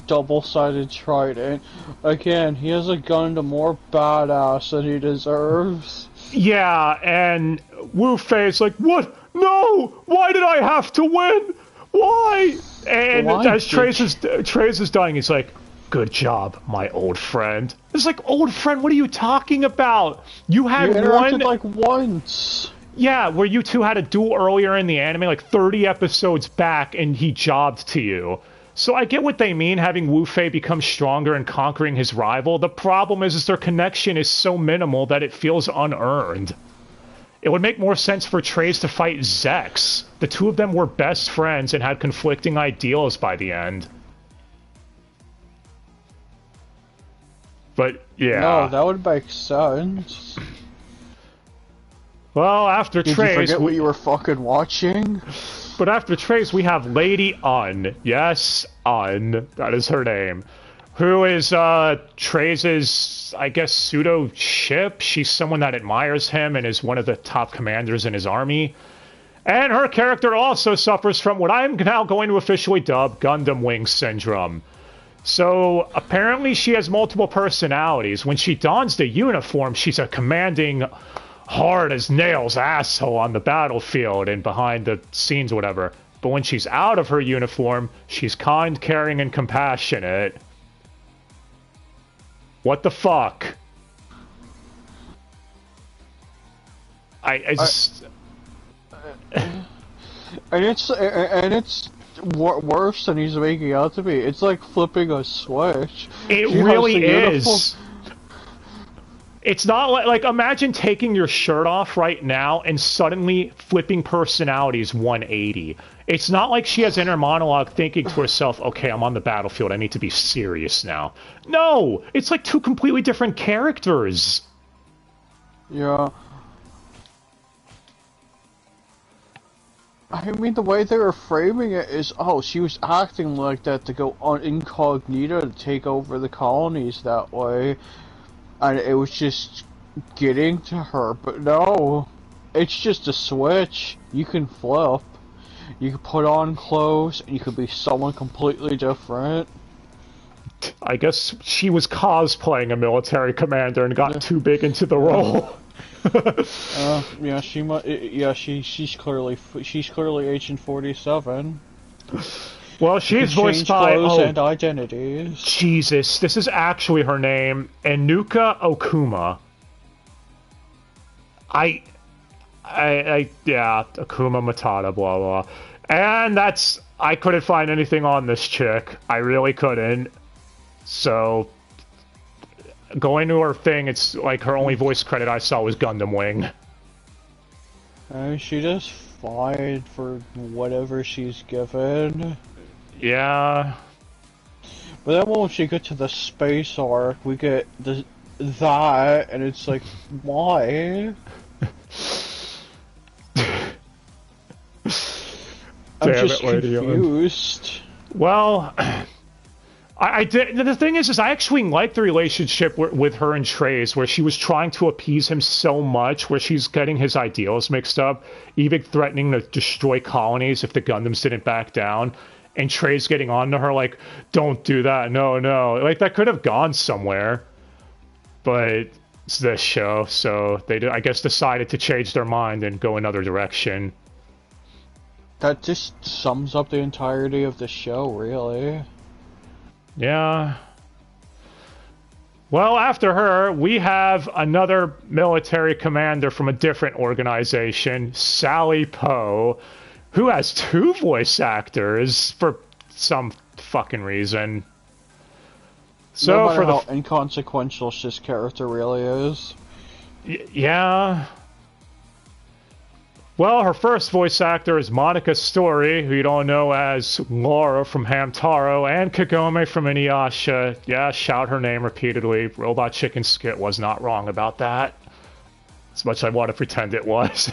Speaker 2: double-sided trident. Again, he has a Gundam more badass than he deserves.
Speaker 1: Yeah, and Wu Fei's like, what? No! Why did I have to win? Why? And as Trace is dying, he's like, good job, my old friend. It's like, old friend, what are you talking about? You had
Speaker 2: interacted like once.
Speaker 1: Yeah, where you two had a duel earlier in the anime, like 30 episodes back, and he jobbed to you. So I get what they mean, having Wu Fei become stronger and conquering his rival. The problem is their connection is so minimal that it feels unearned. It would make more sense for Trace to fight Zex. The two of them were best friends and had conflicting ideals by the end. But, yeah.
Speaker 2: No, that would make sense.
Speaker 1: Well, after Trace...
Speaker 2: Did you forget what you were fucking watching?
Speaker 1: But after Trace, we have Lady Un. Yes, Un. That is her name. Who is, Trace's, I guess, pseudo-ship. She's someone that admires him and is one of the top commanders in his army. And her character also suffers from what I'm now going to officially dub Gundam Wing Syndrome. So, apparently she has multiple personalities. When she dons the uniform, she's a commanding, hard-as-nails asshole on the battlefield and behind the scenes, whatever. But when she's out of her uniform, she's kind, caring, and compassionate. What the fuck? I just...
Speaker 2: And it's worse than he's making out to be. It's like flipping a switch.
Speaker 1: It really is. It's not like imagine taking your shirt off right now and suddenly flipping personalities 180. It's not like she has inner monologue thinking to herself, okay, I'm on the battlefield, I need to be serious now. No! It's like two completely different characters.
Speaker 2: Yeah. I mean, the way they were framing it is, oh, she was acting like that to go on incognito to take over the colonies that way. And it was just getting to her, but no. It's just a switch. You can flip. You can put on clothes, and you could be someone completely different.
Speaker 1: I guess she was cosplaying a military commander and got too big into the role.
Speaker 2: Yeah, she might. Yeah, she's clearly Agent 47.
Speaker 1: Well, she's voiced by
Speaker 2: and identities.
Speaker 1: Jesus, this is actually her name, Enuka Okuma. Yeah, Akuma Matata, blah blah. And I couldn't find anything on this chick. I really couldn't. So, going to her thing, it's like her only voice credit I saw was Gundam Wing.
Speaker 2: She just fine for whatever she's given.
Speaker 1: Yeah.
Speaker 2: But then once you get to the space arc, we get that, and it's like, why? I'm just confused.
Speaker 1: Well, I did. The thing is I actually like the relationship with her and Trey's, where she was trying to appease him so much, where she's getting his ideals mixed up, even threatening to destroy colonies if the Gundams didn't back down. And Trey's getting on to her like, "Don't do that, no." Like that could have gone somewhere, but it's this show, so they I guess decided to change their mind and go another direction.
Speaker 2: That just sums up the entirety of the show, really.
Speaker 1: Yeah. Well, after her, we have another military commander from a different organization, Sally Poe, who has 2 voice actors for some fucking reason. So
Speaker 2: no matter
Speaker 1: for
Speaker 2: how inconsequential this character really is.
Speaker 1: Yeah. Well, her first voice actor is Monica Story, who you don't know as Laura from Hamtaro, and Kagome from Inuyasha. Yeah, shout her name repeatedly. Robot Chicken Skit was not wrong about that. As much as I want to pretend it was.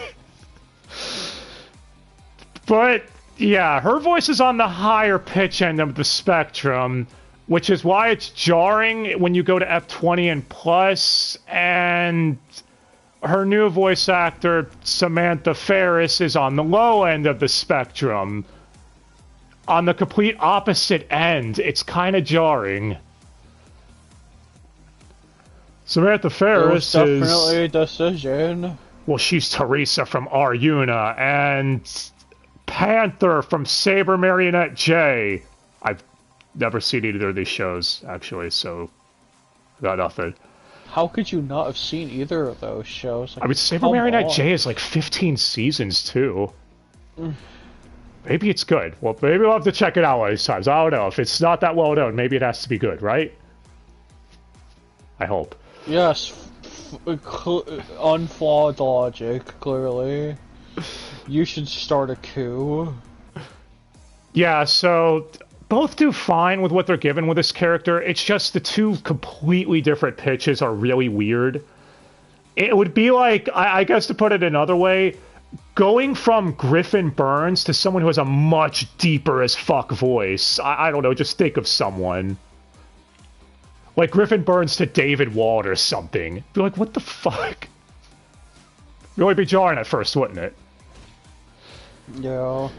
Speaker 1: But, yeah, her voice is on the higher pitch end of the spectrum, which is why it's jarring when you go to F20 and plus, and her new voice actor, Samantha Ferris, is on the low end of the spectrum. On the complete opposite end. It's kind of jarring. Samantha Ferris
Speaker 2: is definitely a decision.
Speaker 1: Well, she's Teresa from Aryuna, and Panther from Saber Marionette J. I've never seen either of these shows, actually, so I got nothing.
Speaker 2: How could you not have seen either of those shows? Like,
Speaker 1: I mean, Saber Marionette J is like 15 seasons, too. Maybe it's good. Well, maybe we'll have to check it out one of these times. I don't know. If it's not that well known, maybe it has to be good, right? I hope.
Speaker 2: Yes. Unflawed logic, clearly. You should start a coup.
Speaker 1: Yeah, so both do fine with what they're given with this character. It's just the 2 completely different pitches are really weird. It would be like, I guess to put it another way, going from Griffin Burns to someone who has a much deeper as fuck voice. I don't know, just think of someone. Like Griffin Burns to David Wald or something. Be like, what the fuck? Really be jarring at first, wouldn't it?
Speaker 2: Yeah.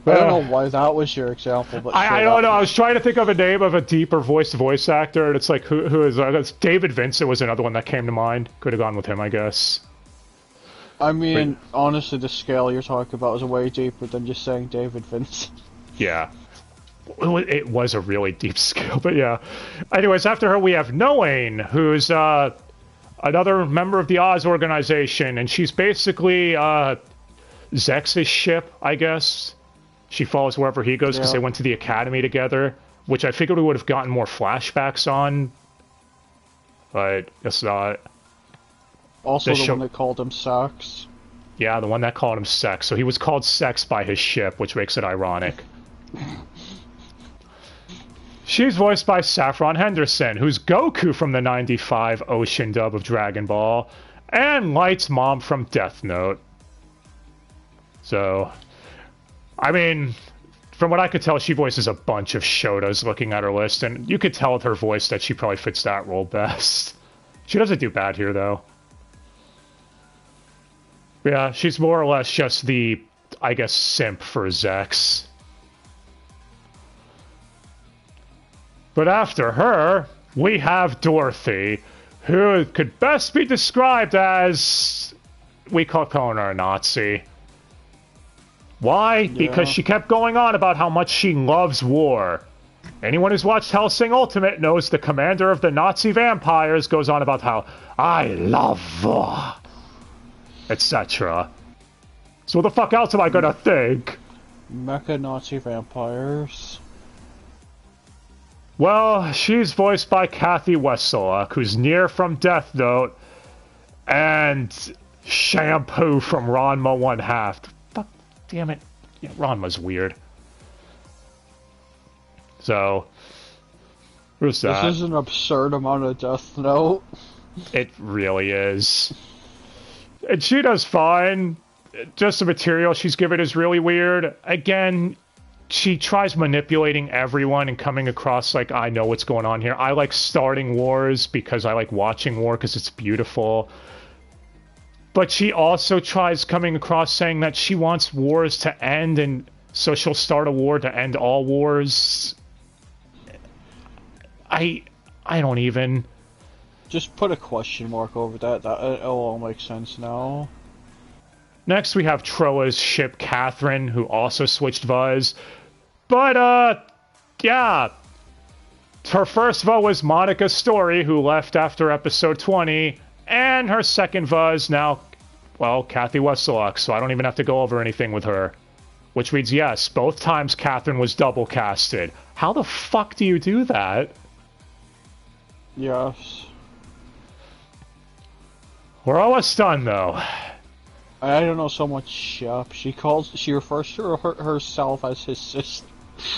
Speaker 2: I don't know why that was your example, but
Speaker 1: I don't know. I was trying to think of a name of a deeper voice actor, and it's like, who is that? David Vincent was another one that came to mind. Could have gone with him, I guess.
Speaker 2: I mean, honestly, the scale you're talking about is way deeper than just saying David Vincent.
Speaker 1: Yeah. It was a really deep scale, but yeah. Anyways, after her, we have Noane, who's another member of the Oz organization, and she's basically Zex's ship, I guess. She follows wherever he goes because they went to the academy together, which I figured we would have gotten more flashbacks on, but guess not.
Speaker 2: Also the one that called him Sex.
Speaker 1: Yeah, the one that called him Sex. So he was called Sex by his ship, which makes it ironic. She's voiced by Saffron Henderson, who's Goku from the 95 Ocean dub of Dragon Ball, and Light's mom from Death Note. So, I mean, from what I could tell, she voices a bunch of Shotas looking at her list, and you could tell with her voice that she probably fits that role best. She doesn't do bad here, though. Yeah, she's more or less just the, I guess, simp for Zex. But after her, we have Dorothy, who could best be described as, we call her a Nazi. Why? Yeah. Because she kept going on about how much she loves war. Anyone who's watched Hellsing Ultimate knows the commander of the Nazi vampires goes on about how I love war, etc. So what the fuck else am I gonna think?
Speaker 2: Mecha Nazi vampires.
Speaker 1: Well, she's voiced by Kathy Wesselak, who's Near from Death Note, and Shampoo from Ranma 1/2. Fuck, damn it. Yeah, Ranma's weird. So, Who's that?
Speaker 2: This is an absurd amount of Death Note.
Speaker 1: It really is. And she does fine. Just the material she's given is really weird. Again, she tries manipulating everyone and coming across like, I know what's going on here. I like starting wars because I like watching war because it's beautiful. But she also tries coming across saying that she wants wars to end, and so she'll start a war to end all wars. I don't even...
Speaker 2: Just put a question mark over that. It'll all make sense now.
Speaker 1: Next, we have Troa's ship, Catherine, who also switched VUs. But, yeah. Her first VU was Monica Story, who left after episode 20. And her second VUs now, well, Kathy Wesselock, so I don't even have to go over anything with her. Which means, yes, both times Catherine was double casted. How the fuck do you do that?
Speaker 2: Yes.
Speaker 1: We're almost done, though.
Speaker 2: I don't know so much Shep. She refers to herself as his sister.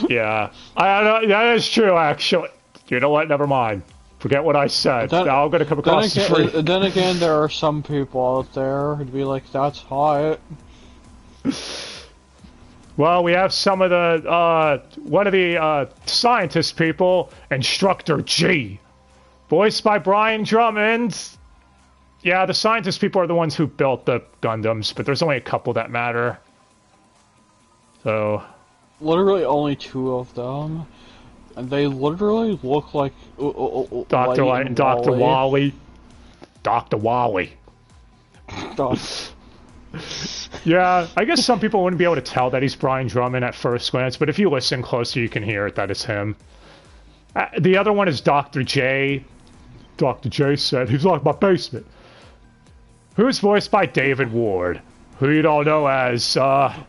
Speaker 1: Yeah. That is true, actually. You know what? Never mind. Forget what I said. Now I'm going to come across as free.
Speaker 2: Then again, there are some people out there who'd be like, that's hot.
Speaker 1: Well, we have some of the, one of the, scientist people, Instructor G. Voiced by Brian Drummond. Yeah, the scientist people are the ones who built the Gundams, but there's only a couple that matter. So...
Speaker 2: Literally only 2 of them. And they literally look like...
Speaker 1: Dr. Light and Dr. Wally. Dr. Wally. Yeah, I guess some people wouldn't be able to tell that he's Brian Drummond at first glance, but if you listen closer, you can hear it that it's him. The other one is Dr. J. Dr. J said, he's like my basement. Who's voiced by David Ward, who you don't know as,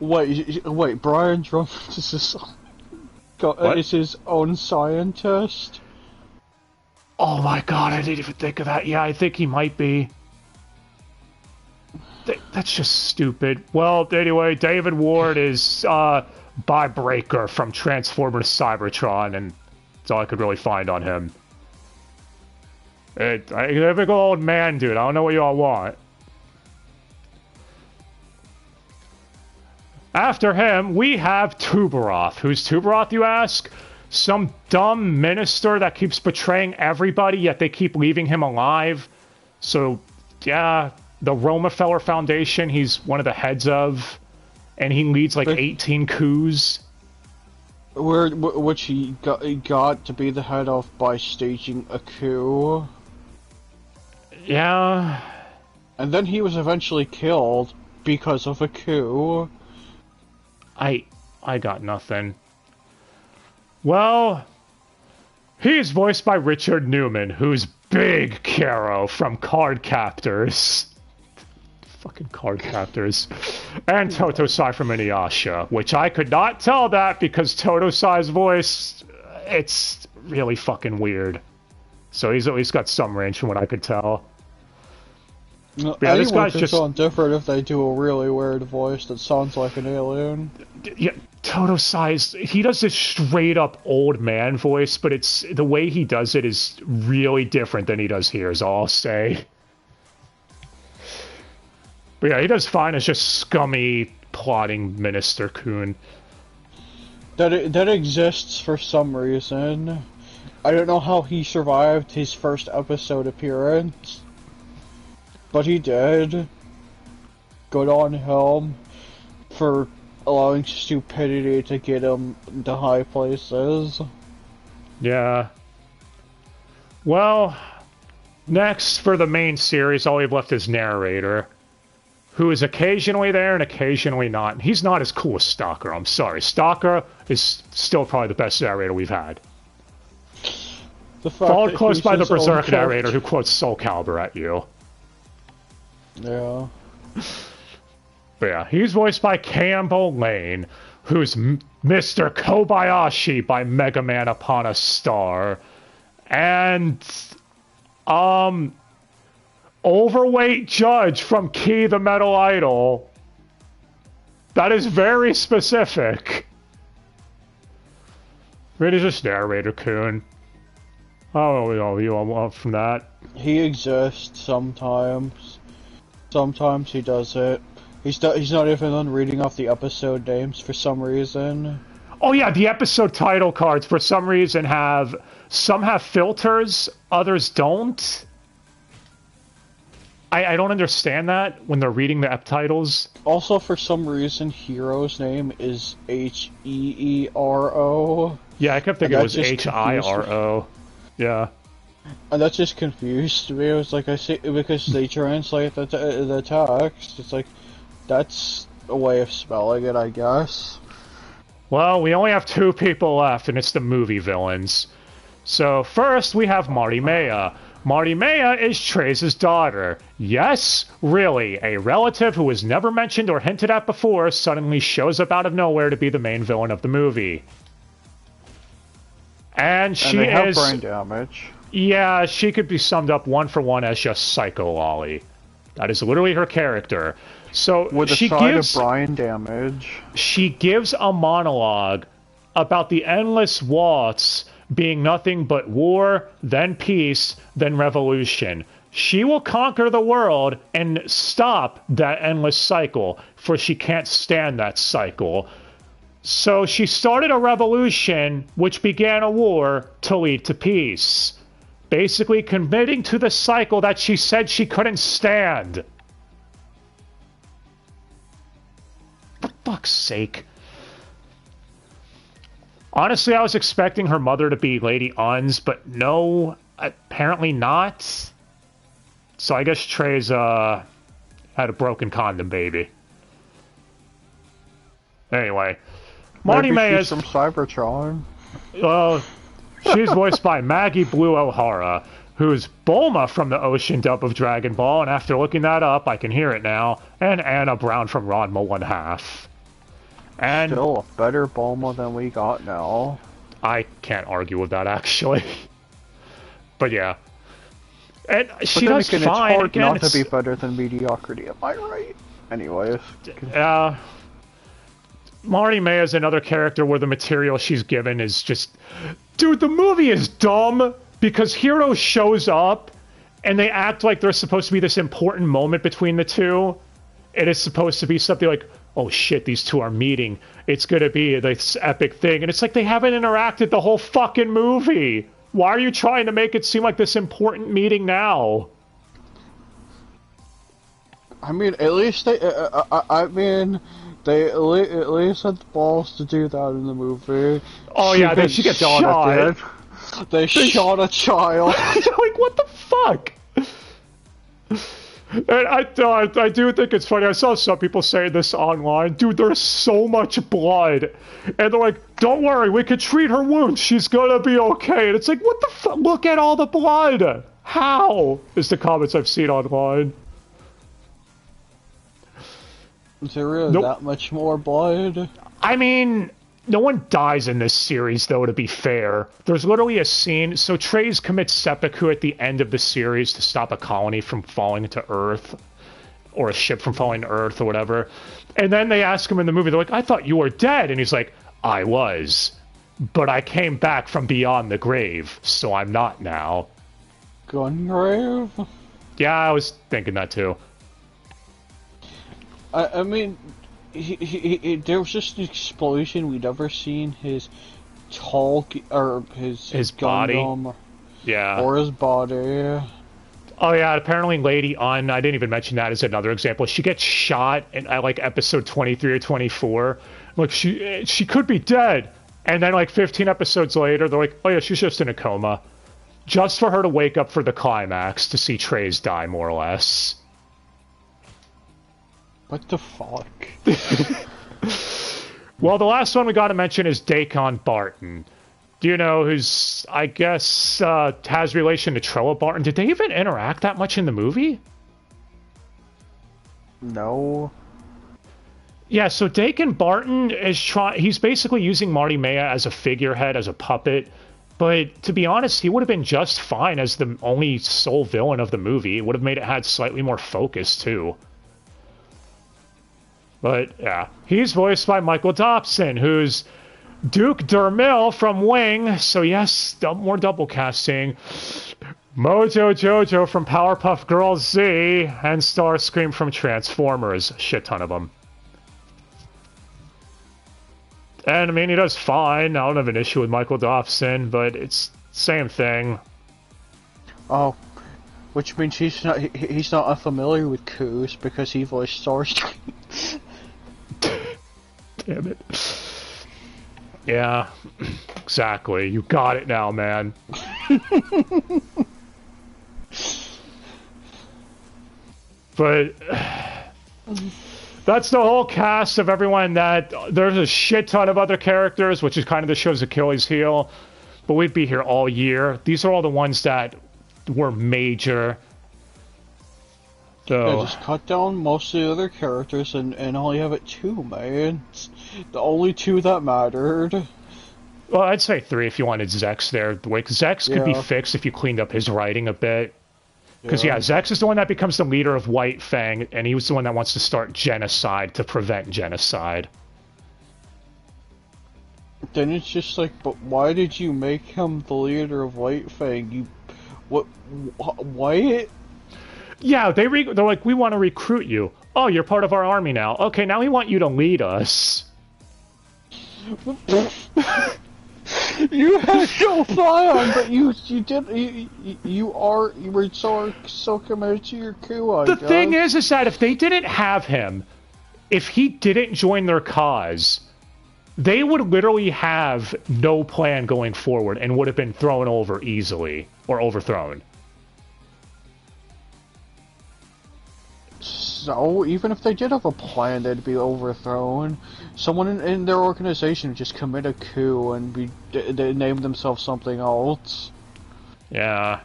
Speaker 2: Wait, Brian Drummond is his own scientist?
Speaker 1: Oh my god, I didn't even think of that. Yeah, I think he might be. That's just stupid. Well, anyway, David Ward is, Breaker from Transformers Cybertron, and that's all I could really find on him. He's a big old man, dude. I don't know what y'all want. After him, we have Tuberoth. Who's Tuberoth, you ask? Some dumb minister that keeps betraying everybody, yet they keep leaving him alive. So, yeah, the Romefeller Foundation, he's one of the heads of, and he leads like 18 coups.
Speaker 2: Which he got to be the head of by staging a coup.
Speaker 1: Yeah.
Speaker 2: And then he was eventually killed because of a coup.
Speaker 1: I got nothing. Well, he's voiced by Richard Newman, who's Big Caro from Card Captors. Fucking Card Captors. And Totosai from Inuyasha, which I could not tell that because Totosai's voice, it's really fucking weird. So he's at least got some range from what I could tell.
Speaker 2: No,
Speaker 1: yeah, this guy's
Speaker 2: just sound different if they do a really weird voice that sounds like an alien.
Speaker 1: Yeah, Totosai, he does this straight up old man voice, but it's the way he does it is really different than he does here, is all I'll say. But yeah, he does fine as just scummy, plotting Minister Coon.
Speaker 2: That exists for some reason. I don't know how he survived his first episode appearance. But he did. Good on him for allowing stupidity to get him into high places.
Speaker 1: Yeah. Well, next for the main series, all we've left is narrator, who is occasionally there and occasionally not. He's not as cool as Stalker, I'm sorry. Stalker is still probably the best narrator we've had. Followed close by the Berserk narrator who quotes Soul Calibur at you.
Speaker 2: Yeah.
Speaker 1: But yeah, he's voiced by Campbell Lane, who's Mr. Kobayashi by Mega Man Upon a Star. And, overweight judge from Key the Metal Idol. That is very specific. Really just narrator Coon. Oh, you want from that?
Speaker 2: He exists sometimes. Sometimes he does it. He's not even done reading off the episode names for some reason.
Speaker 1: Oh yeah, the episode title cards for some reason some have filters, others don't. I don't understand that when they're reading the ep titles.
Speaker 2: Also, for some reason, Hero's name is Heero.
Speaker 1: Yeah, I kept thinking it was Hiro. Yeah.
Speaker 2: And that just confused me. It was like, I see, because they translate the text. It's like, that's a way of spelling it, I guess.
Speaker 1: Well, we only have 2 people left, and it's the movie villains. So first, we have Marty Maya. Marty Maya is Trey's daughter. Yes, really, a relative who was never mentioned or hinted at before suddenly shows up out of nowhere to be the main villain of the movie. And she
Speaker 2: they have
Speaker 1: is
Speaker 2: brain damage.
Speaker 1: Yeah, she could be summed up one for one as just Psycho Lolly. That is literally her character. So
Speaker 2: with a side of brain damage. She
Speaker 1: gives a monologue about the endless waltz being nothing but war, then peace, then revolution. She will conquer the world and stop that endless cycle, for she can't stand that cycle. So she started a revolution, which began a war to lead to peace. Basically committing to the cycle that she said she couldn't stand. For fuck's sake. Honestly, I was expecting her mother to be Lady Uns, but no, apparently not. So I guess Trey's, had a broken condom baby. Anyway. Marty May is
Speaker 2: from Cybertron.
Speaker 1: She's voiced by Maggie Blue O'Hara, who's Bulma from the Ocean dub of Dragon Ball, and after looking that up, I can hear it now, and Anna Brown from Ranma 1/2. And
Speaker 2: still a better Bulma than we got now.
Speaker 1: I can't argue with that, actually. But yeah. And she does fine.
Speaker 2: It's hard not to be better than mediocrity, am I right? Anyways.
Speaker 1: Marty May is another character where the material she's given is just... Dude, the movie is dumb because Hiro shows up and they act like there's supposed to be this important moment between the two. It is supposed to be something like, oh shit, these two are meeting. It's gonna be this epic thing. And it's like they haven't interacted the whole fucking movie. Why are you trying to make it seem like this important meeting now?
Speaker 2: I mean, at least they... They at least had the balls to do that in the movie.
Speaker 1: Oh yeah, then she gets shot.
Speaker 2: They shot a child.
Speaker 1: Like, what the fuck? And I do think it's funny. I saw some people say this online. Dude, there's so much blood. And they're like, don't worry, we can treat her wounds. She's gonna be okay. And it's like, what the fuck? Look at all the blood. How? Is the comments I've seen online.
Speaker 2: Is there really that much more blood?
Speaker 1: I mean, no one dies in this series, though, to be fair. There's literally a scene... So Trey's commits seppuku at the end of the series to stop a colony from falling to Earth. Or a ship from falling to Earth, or whatever. And then they ask him in the movie, they're like, I thought you were dead. And he's like, I was. But I came back from beyond the grave, so I'm not now.
Speaker 2: Gungrave?
Speaker 1: Yeah, I was thinking that, too.
Speaker 2: I mean, there was just an explosion. We'd never seen his his
Speaker 1: body,
Speaker 2: Gundam,
Speaker 1: yeah,
Speaker 2: or his body.
Speaker 1: Oh yeah, apparently Lady Un, I didn't even mention that as another example. She gets shot at like episode 23 or 24. Like she could be dead, and then like 15 episodes later, they're like, oh yeah, she's just in a coma, just for her to wake up for the climax to see Trey's die, more or less.
Speaker 2: What the fuck?
Speaker 1: Well, the last one we got to mention is Daikon Barton. Do you know who's, I guess, has relation to Trella Barton? Did they even interact that much in the movie?
Speaker 2: No.
Speaker 1: Yeah, so Daikon Barton is he's basically using Marty Maya as a figurehead, as a puppet. But to be honest, he would have been just fine as the only sole villain of the movie. It would have made it had slightly more focus, too. But, yeah. He's voiced by Michael Dobson, who's Duke Dermil from Wing, so yes, more double casting. Mojo Jojo from Powerpuff Girls Z, and Starscream from Transformers. Shit ton of them. And, I mean, he does fine. I don't have an issue with Michael Dobson, but it's same thing.
Speaker 2: Oh, which means he's not unfamiliar with Coos because he voiced Starscream.
Speaker 1: Damn it. Yeah, exactly. You got it now, man. But that's the whole cast of everyone. That there's a shit ton of other characters, which is kind of the show's Achilles heel. But we'd be here all year. These are all the ones that were major. So,
Speaker 2: yeah, just cut down most of the other characters and only have it 2, man. It's the only 2 that mattered.
Speaker 1: Well, I'd say 3 if you wanted Zex there. Zex could be fixed if you cleaned up his writing a bit. Because, Zex is the one that becomes the leader of White Fang, and he was the one that wants to start genocide to prevent genocide.
Speaker 2: Then it's just like, but why did you make him the leader of White Fang? Why?
Speaker 1: Yeah, they're like, we want to recruit you. Oh, you're part of our army now. Okay, now we want you to lead us.
Speaker 2: You had no plan, but you were so committed to your coup.
Speaker 1: The thing is that if they didn't have him, if he didn't join their cause, they would literally have no plan going forward and would have been thrown over easily or overthrown.
Speaker 2: So, even if they did have a plan, they'd be overthrown. Someone in their organization would just commit a coup and they name themselves something else.
Speaker 1: Yeah.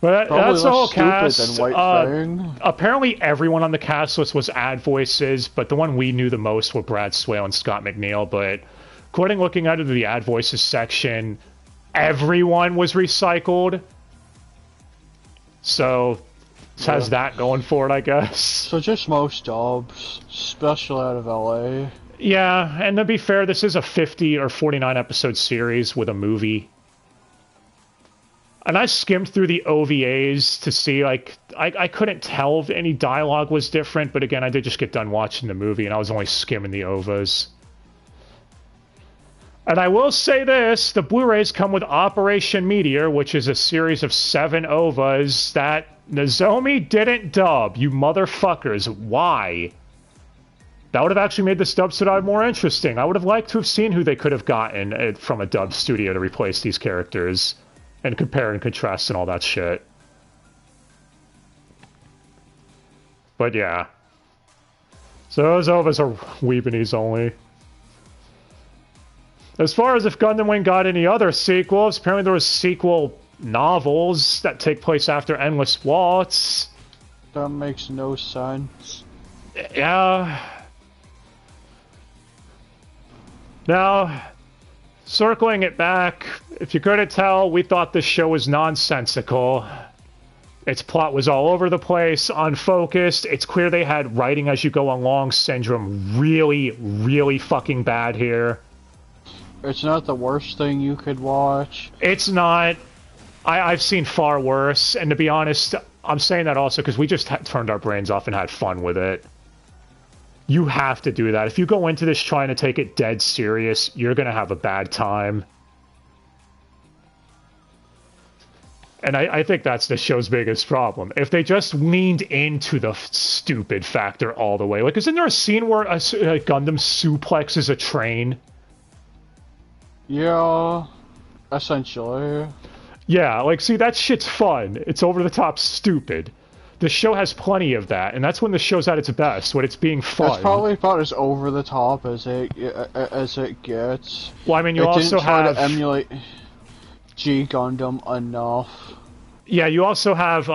Speaker 1: But that's the whole cast. Apparently everyone on the cast list was ad voices, but the one we knew the most were Brad Swale and Scott McNeil. But according looking out of the ad voices section, everyone was recycled. So it has that going for it, I guess.
Speaker 2: So just most jobs, especially out of LA.
Speaker 1: Yeah, and to be fair, this is a 50 or 49 episode series with a movie. And I skimmed through the OVAs to see, like, I couldn't tell if any dialogue was different, but again, I did just get done watching the movie, and I was only skimming the OVAs. And I will say this, the Blu-rays come with Operation Meteor, which is a series of 7 OVAs that Nozomi didn't dub, you motherfuckers. Why? That would have actually made this Dubster Dive more interesting. I would have liked to have seen who they could have gotten from a dub studio to replace these characters. And compare and contrast and all that shit. But yeah. So those OVAs are Weebanies only. As far as if Gundam Wing got any other sequels, apparently there was sequel novels that take place after Endless Waltz.
Speaker 2: That makes no sense.
Speaker 1: Yeah. Now, circling it back, if you couldn't tell, we thought this show was nonsensical. Its plot was all over the place, unfocused. It's clear they had writing as you go along syndrome really, really fucking bad here.
Speaker 2: It's not the worst thing you could watch.
Speaker 1: It's not. I've seen far worse, and to be honest, I'm saying that also because we just turned our brains off and had fun with it. You have to do that. If you go into this trying to take it dead serious, you're going to have a bad time. And I think that's the show's biggest problem. If they just leaned into the stupid factor all the way. Like, isn't there a scene where a Gundam suplexes a train?
Speaker 2: Yeah, essentially.
Speaker 1: Yeah, like, see, that shit's fun. It's over-the-top stupid. The show has plenty of that, and that's when the show's at its best, when it's being fun.
Speaker 2: That's probably about as over-the-top as it gets.
Speaker 1: Well, I mean, you also
Speaker 2: didn't try
Speaker 1: have...
Speaker 2: to emulate G Gundam enough.
Speaker 1: Yeah, you also have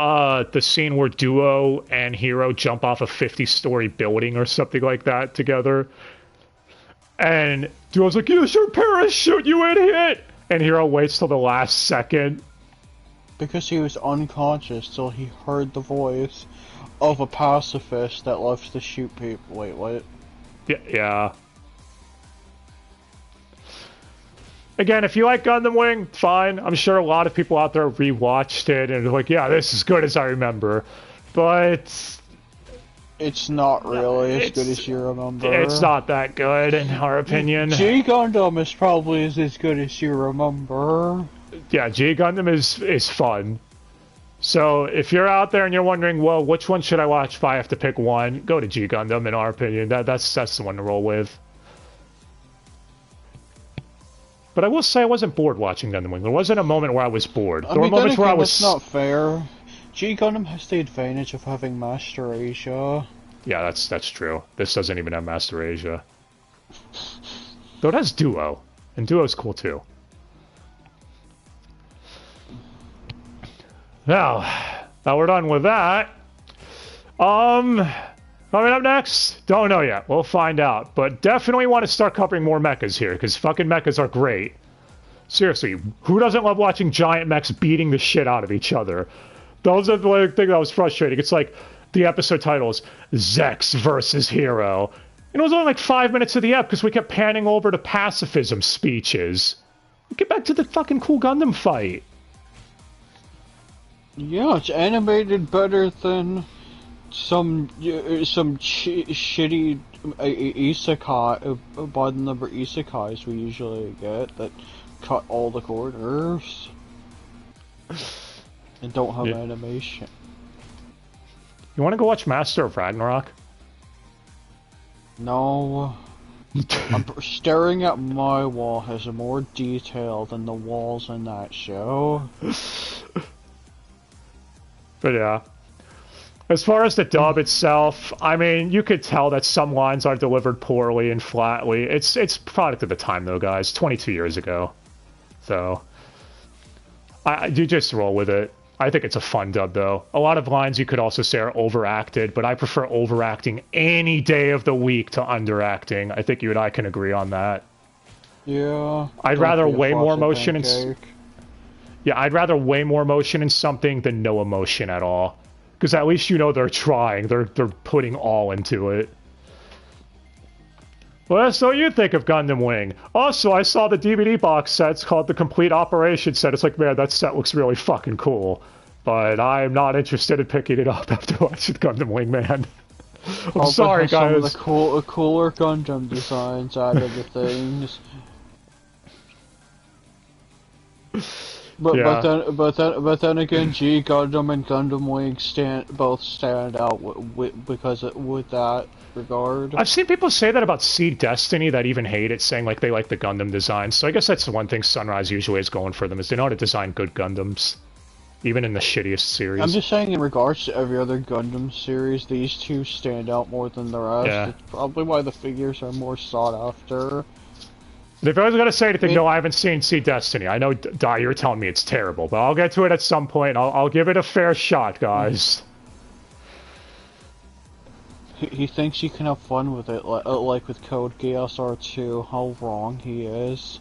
Speaker 1: the scene where Duo and Hero jump off a 50-story building or something like that together. And Duo's like, use your parachute, you idiot! And Hero waits till the last second.
Speaker 2: Because he was unconscious till he heard the voice of a pacifist that loves to shoot people. Wait, what?
Speaker 1: Yeah. Again, if you like Gundam Wing, fine. I'm sure a lot of people out there rewatched it and are like, yeah, this is good as I remember. But
Speaker 2: it's not really as good as you remember.
Speaker 1: It's not that good, in our opinion.
Speaker 2: G Gundam is probably as good as you remember.
Speaker 1: Yeah, G Gundam is fun. So if you're out there and you're wondering, well, which one should I watch if I have to pick one, go to G Gundam, in our opinion. That's the one to roll with. But I will say I wasn't bored watching Gundam Wing. There wasn't a moment where I was bored. There were moments where I was...
Speaker 2: That's not fair. G Gundam has the advantage of having Master Asia.
Speaker 1: Yeah, that's true. This doesn't even have Master Asia. Though it has Duo. And Duo's cool too. Now we're done with that. Coming up next? Don't know yet. We'll find out. But definitely want to start covering more mechas here, because fucking mechas are great. Seriously, who doesn't love watching giant mechs beating the shit out of each other? That was the thing that was frustrating. It's like the episode titles, Zex versus Hero. And it was only like 5 minutes of the ep because we kept panning over to pacifism speeches. Get back to the fucking cool Gundam fight.
Speaker 2: Yeah, it's animated better than some shitty isekai, by the number isekais we usually get that cut all the corners and don't have animation.
Speaker 1: You want to go watch Master of Ragnarok?
Speaker 2: No. I'm staring at my wall has more detail than the walls in that show.
Speaker 1: But yeah. As far as the dub itself, I mean, you could tell that some lines are delivered poorly and flatly. It's product of the time, though, guys. 22 years ago. So, you just roll with it. I think it's a fun dub, though. A lot of lines you could also say are overacted, but I prefer overacting any day of the week to underacting. I think you and I can agree on that.
Speaker 2: Yeah.
Speaker 1: I'd rather way more emotion in... Yeah, I'd rather way more emotion in something than no emotion at all. Because at least you know they're trying. They're putting all into it. Well, so you think of Gundam Wing. Also, I saw the DVD box set. It's called the Complete Operation set. It's like, man, that set looks really fucking cool. But I'm not interested in picking it up after watching Gundam Wing, man. I'm sorry, guys.
Speaker 2: Some of the cooler Gundam designs out of the things. But then again, G Gundam and Gundam Wing both stand out with that regard.
Speaker 1: I've seen people say that about Seed Destiny that even hate it, saying like they like the Gundam design. So I guess that's the one thing Sunrise usually is going for them, is they know how to design good Gundams, even in the shittiest series.
Speaker 2: I'm just saying, in regards to every other Gundam series, these two stand out more than the rest.
Speaker 1: Yeah.
Speaker 2: It's probably why the figures are more sought after.
Speaker 1: If I was going to say anything, no, I haven't seen Seed Destiny. I know, Di, you're telling me it's terrible, but I'll get to it at some point. I'll give it a fair shot, guys.
Speaker 2: He thinks you can have fun with it, like with Code Geass R2. How wrong he is.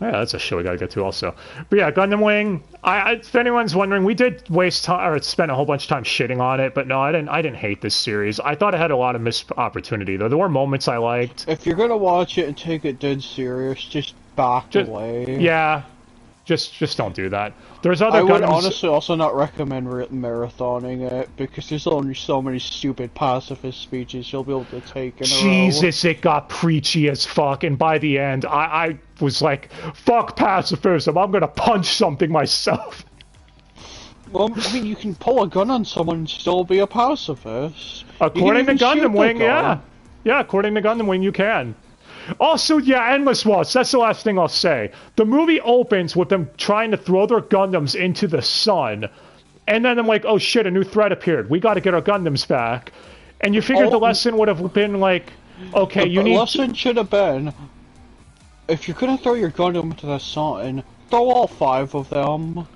Speaker 1: Yeah, that's a show we gotta get to also. But yeah, Gundam Wing. If anyone's wondering, we did waste time or spend a whole bunch of time shitting on it, but no, I didn't hate this series. I thought it had a lot of missed opportunity, though. There were moments I liked.
Speaker 2: If you're gonna watch it and take it dead serious, just back away.
Speaker 1: Yeah, just don't do that. There's other.
Speaker 2: I would honestly also not recommend marathoning it because there's only so many stupid pacifist speeches you'll be able to take in a row.
Speaker 1: Jesus, it got preachy as fuck, and by the end, I was like, "Fuck pacifism! I'm gonna punch something myself."
Speaker 2: Well, I mean, you can pull a gun on someone and still be a pacifist.
Speaker 1: According to Gundam Wing, yeah, according to Gundam Wing, you can. Also, yeah, Endless Waltz, that's the last thing I'll say. The movie opens with them trying to throw their Gundams into the sun, and then I'm like, oh shit, a new threat appeared. We gotta get our Gundams back. And you figured the lesson would have been like, okay, you need...
Speaker 2: The lesson should have been, if you're gonna throw your Gundam into the sun, throw all 5 of them.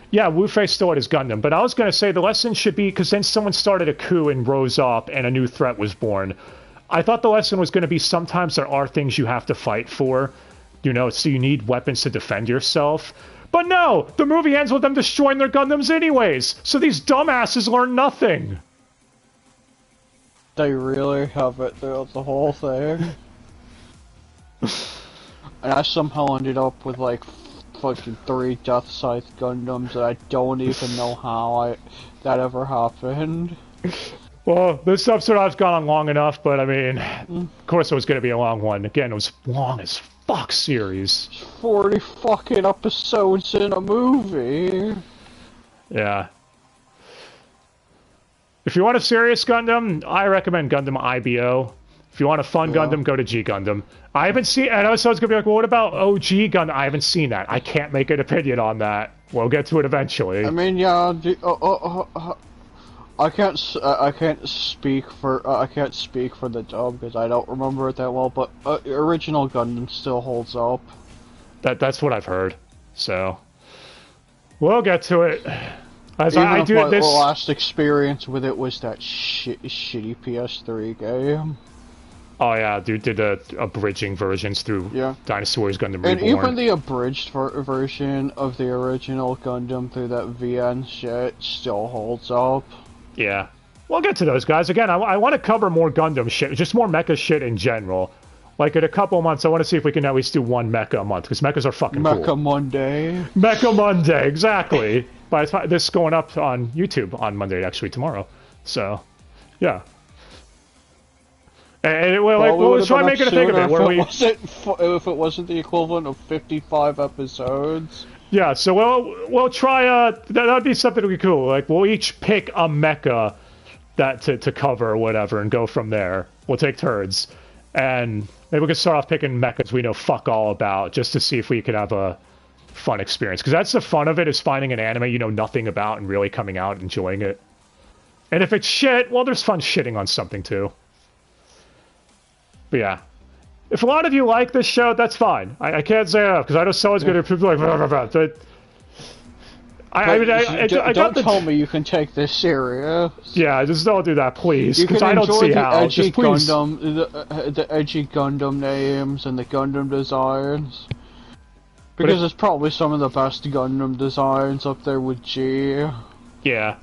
Speaker 1: Yeah, Wu-Fei still had his Gundam, but I was gonna say the lesson should be, because then someone started a coup and rose up, and a new threat was born. I thought the lesson was going to be sometimes there are things you have to fight for, you know, so you need weapons to defend yourself. But no! The movie ends with them destroying their Gundams anyways, so these dumbasses learn nothing.
Speaker 2: They really have it throughout the whole thing. And I somehow ended up with like fucking 3 Death Scythe Gundams that I don't even know how that ever happened.
Speaker 1: Well, this episode has gone on long enough, but I mean, of course it was going to be a long one. Again, it was long as fuck series.
Speaker 2: 40 fucking episodes in a movie.
Speaker 1: Yeah. If you want a serious Gundam, I recommend Gundam IBO. If you want a fun Gundam, go to G Gundam. I haven't seen. I know someone's gonna be like, "Well, what about OG Gundam?" I haven't seen that. I can't make an opinion on that. We'll get to it eventually.
Speaker 2: I mean, yeah. I can't speak for the dub because I don't remember it that well. But original Gundam still holds up.
Speaker 1: That's what I've heard. So we'll get to it. As
Speaker 2: Even
Speaker 1: I
Speaker 2: if
Speaker 1: do
Speaker 2: my
Speaker 1: this.
Speaker 2: last experience with it was that shitty PS3 game.
Speaker 1: Oh yeah, dude did the abridging versions through Dinosaurs Gundam Reborn.
Speaker 2: And even the abridged version of the original Gundam through that VN shit still holds up.
Speaker 1: Yeah. We'll get to those, guys. Again, I want to cover more Gundam shit, just more mecha shit in general. Like, in a couple of months, I want to see if we can at least do one mecha a month, because mechas are fucking cool.
Speaker 2: Mecha Monday.
Speaker 1: Mecha Monday, exactly. By the time this is going up on YouTube on Monday, actually, tomorrow. So, yeah. And we'll try making a thing of it.
Speaker 2: If it wasn't the equivalent of 55 episodes.
Speaker 1: Yeah, so we'll try, that'd be something really cool. Like, we'll each pick a mecha to cover or whatever and go from there. We'll take turns. And maybe we can start off picking mechas we know fuck all about, just to see if we can have a fun experience. Because that's the fun of it, is finding an anime you know nothing about and really coming out and enjoying it. And if it's shit, well, there's fun shitting on something too. But yeah. If a lot of you like this show, that's fine. I can't say enough, because I know someone's going to people like, blah, blah, blah, but
Speaker 2: don't tell me you can take this serious.
Speaker 1: Yeah, just don't do that, please, because I don't see how. Just please.
Speaker 2: The edgy Gundam names and the Gundam designs. Because it's probably some of the best Gundam designs up there with G.
Speaker 1: Yeah.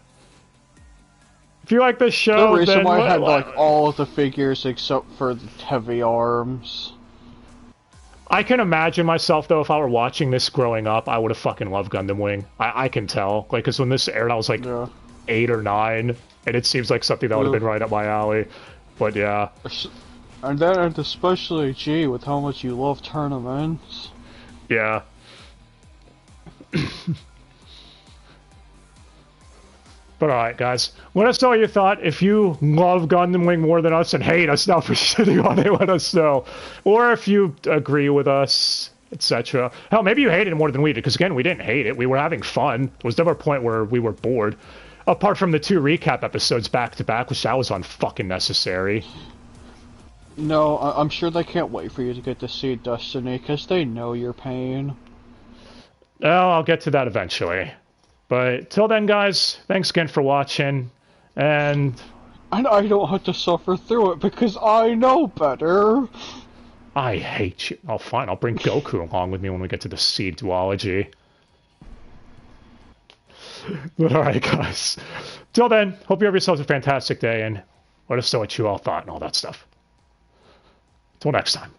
Speaker 1: If you like this show,
Speaker 2: the reason
Speaker 1: then
Speaker 2: why I had like all of the figures except for the heavy arms.
Speaker 1: I can imagine myself, though, if I were watching this growing up, I would have fucking loved Gundam Wing. I can tell. Like, because when this aired, I was like 8 or 9, and it seems like something that would have been right up my alley. But yeah.
Speaker 2: And especially G, with how much you love tournaments.
Speaker 1: Yeah. But alright, guys. Let us know what you thought. If you love Gundam Wing more than us and hate us now for shitting on it, let us know. Or if you agree with us, etc. Hell, maybe you hated it more than we did, because again, we didn't hate it. We were having fun. There was never a point where we were bored. Apart from the 2 recap episodes back to back, which that was unfucking necessary.
Speaker 2: No, I'm sure they can't wait for you to get to see Destiny, because they know your pain.
Speaker 1: Well, I'll get to that eventually. But till then, guys, thanks again for watching, and
Speaker 2: I don't have to suffer through it because I know better.
Speaker 1: I hate you. Oh, fine, I'll bring Goku along with me when we get to the seed duology. But alright, guys. Till then, hope you have yourselves a fantastic day, and let us know what you all thought and all that stuff. Till next time.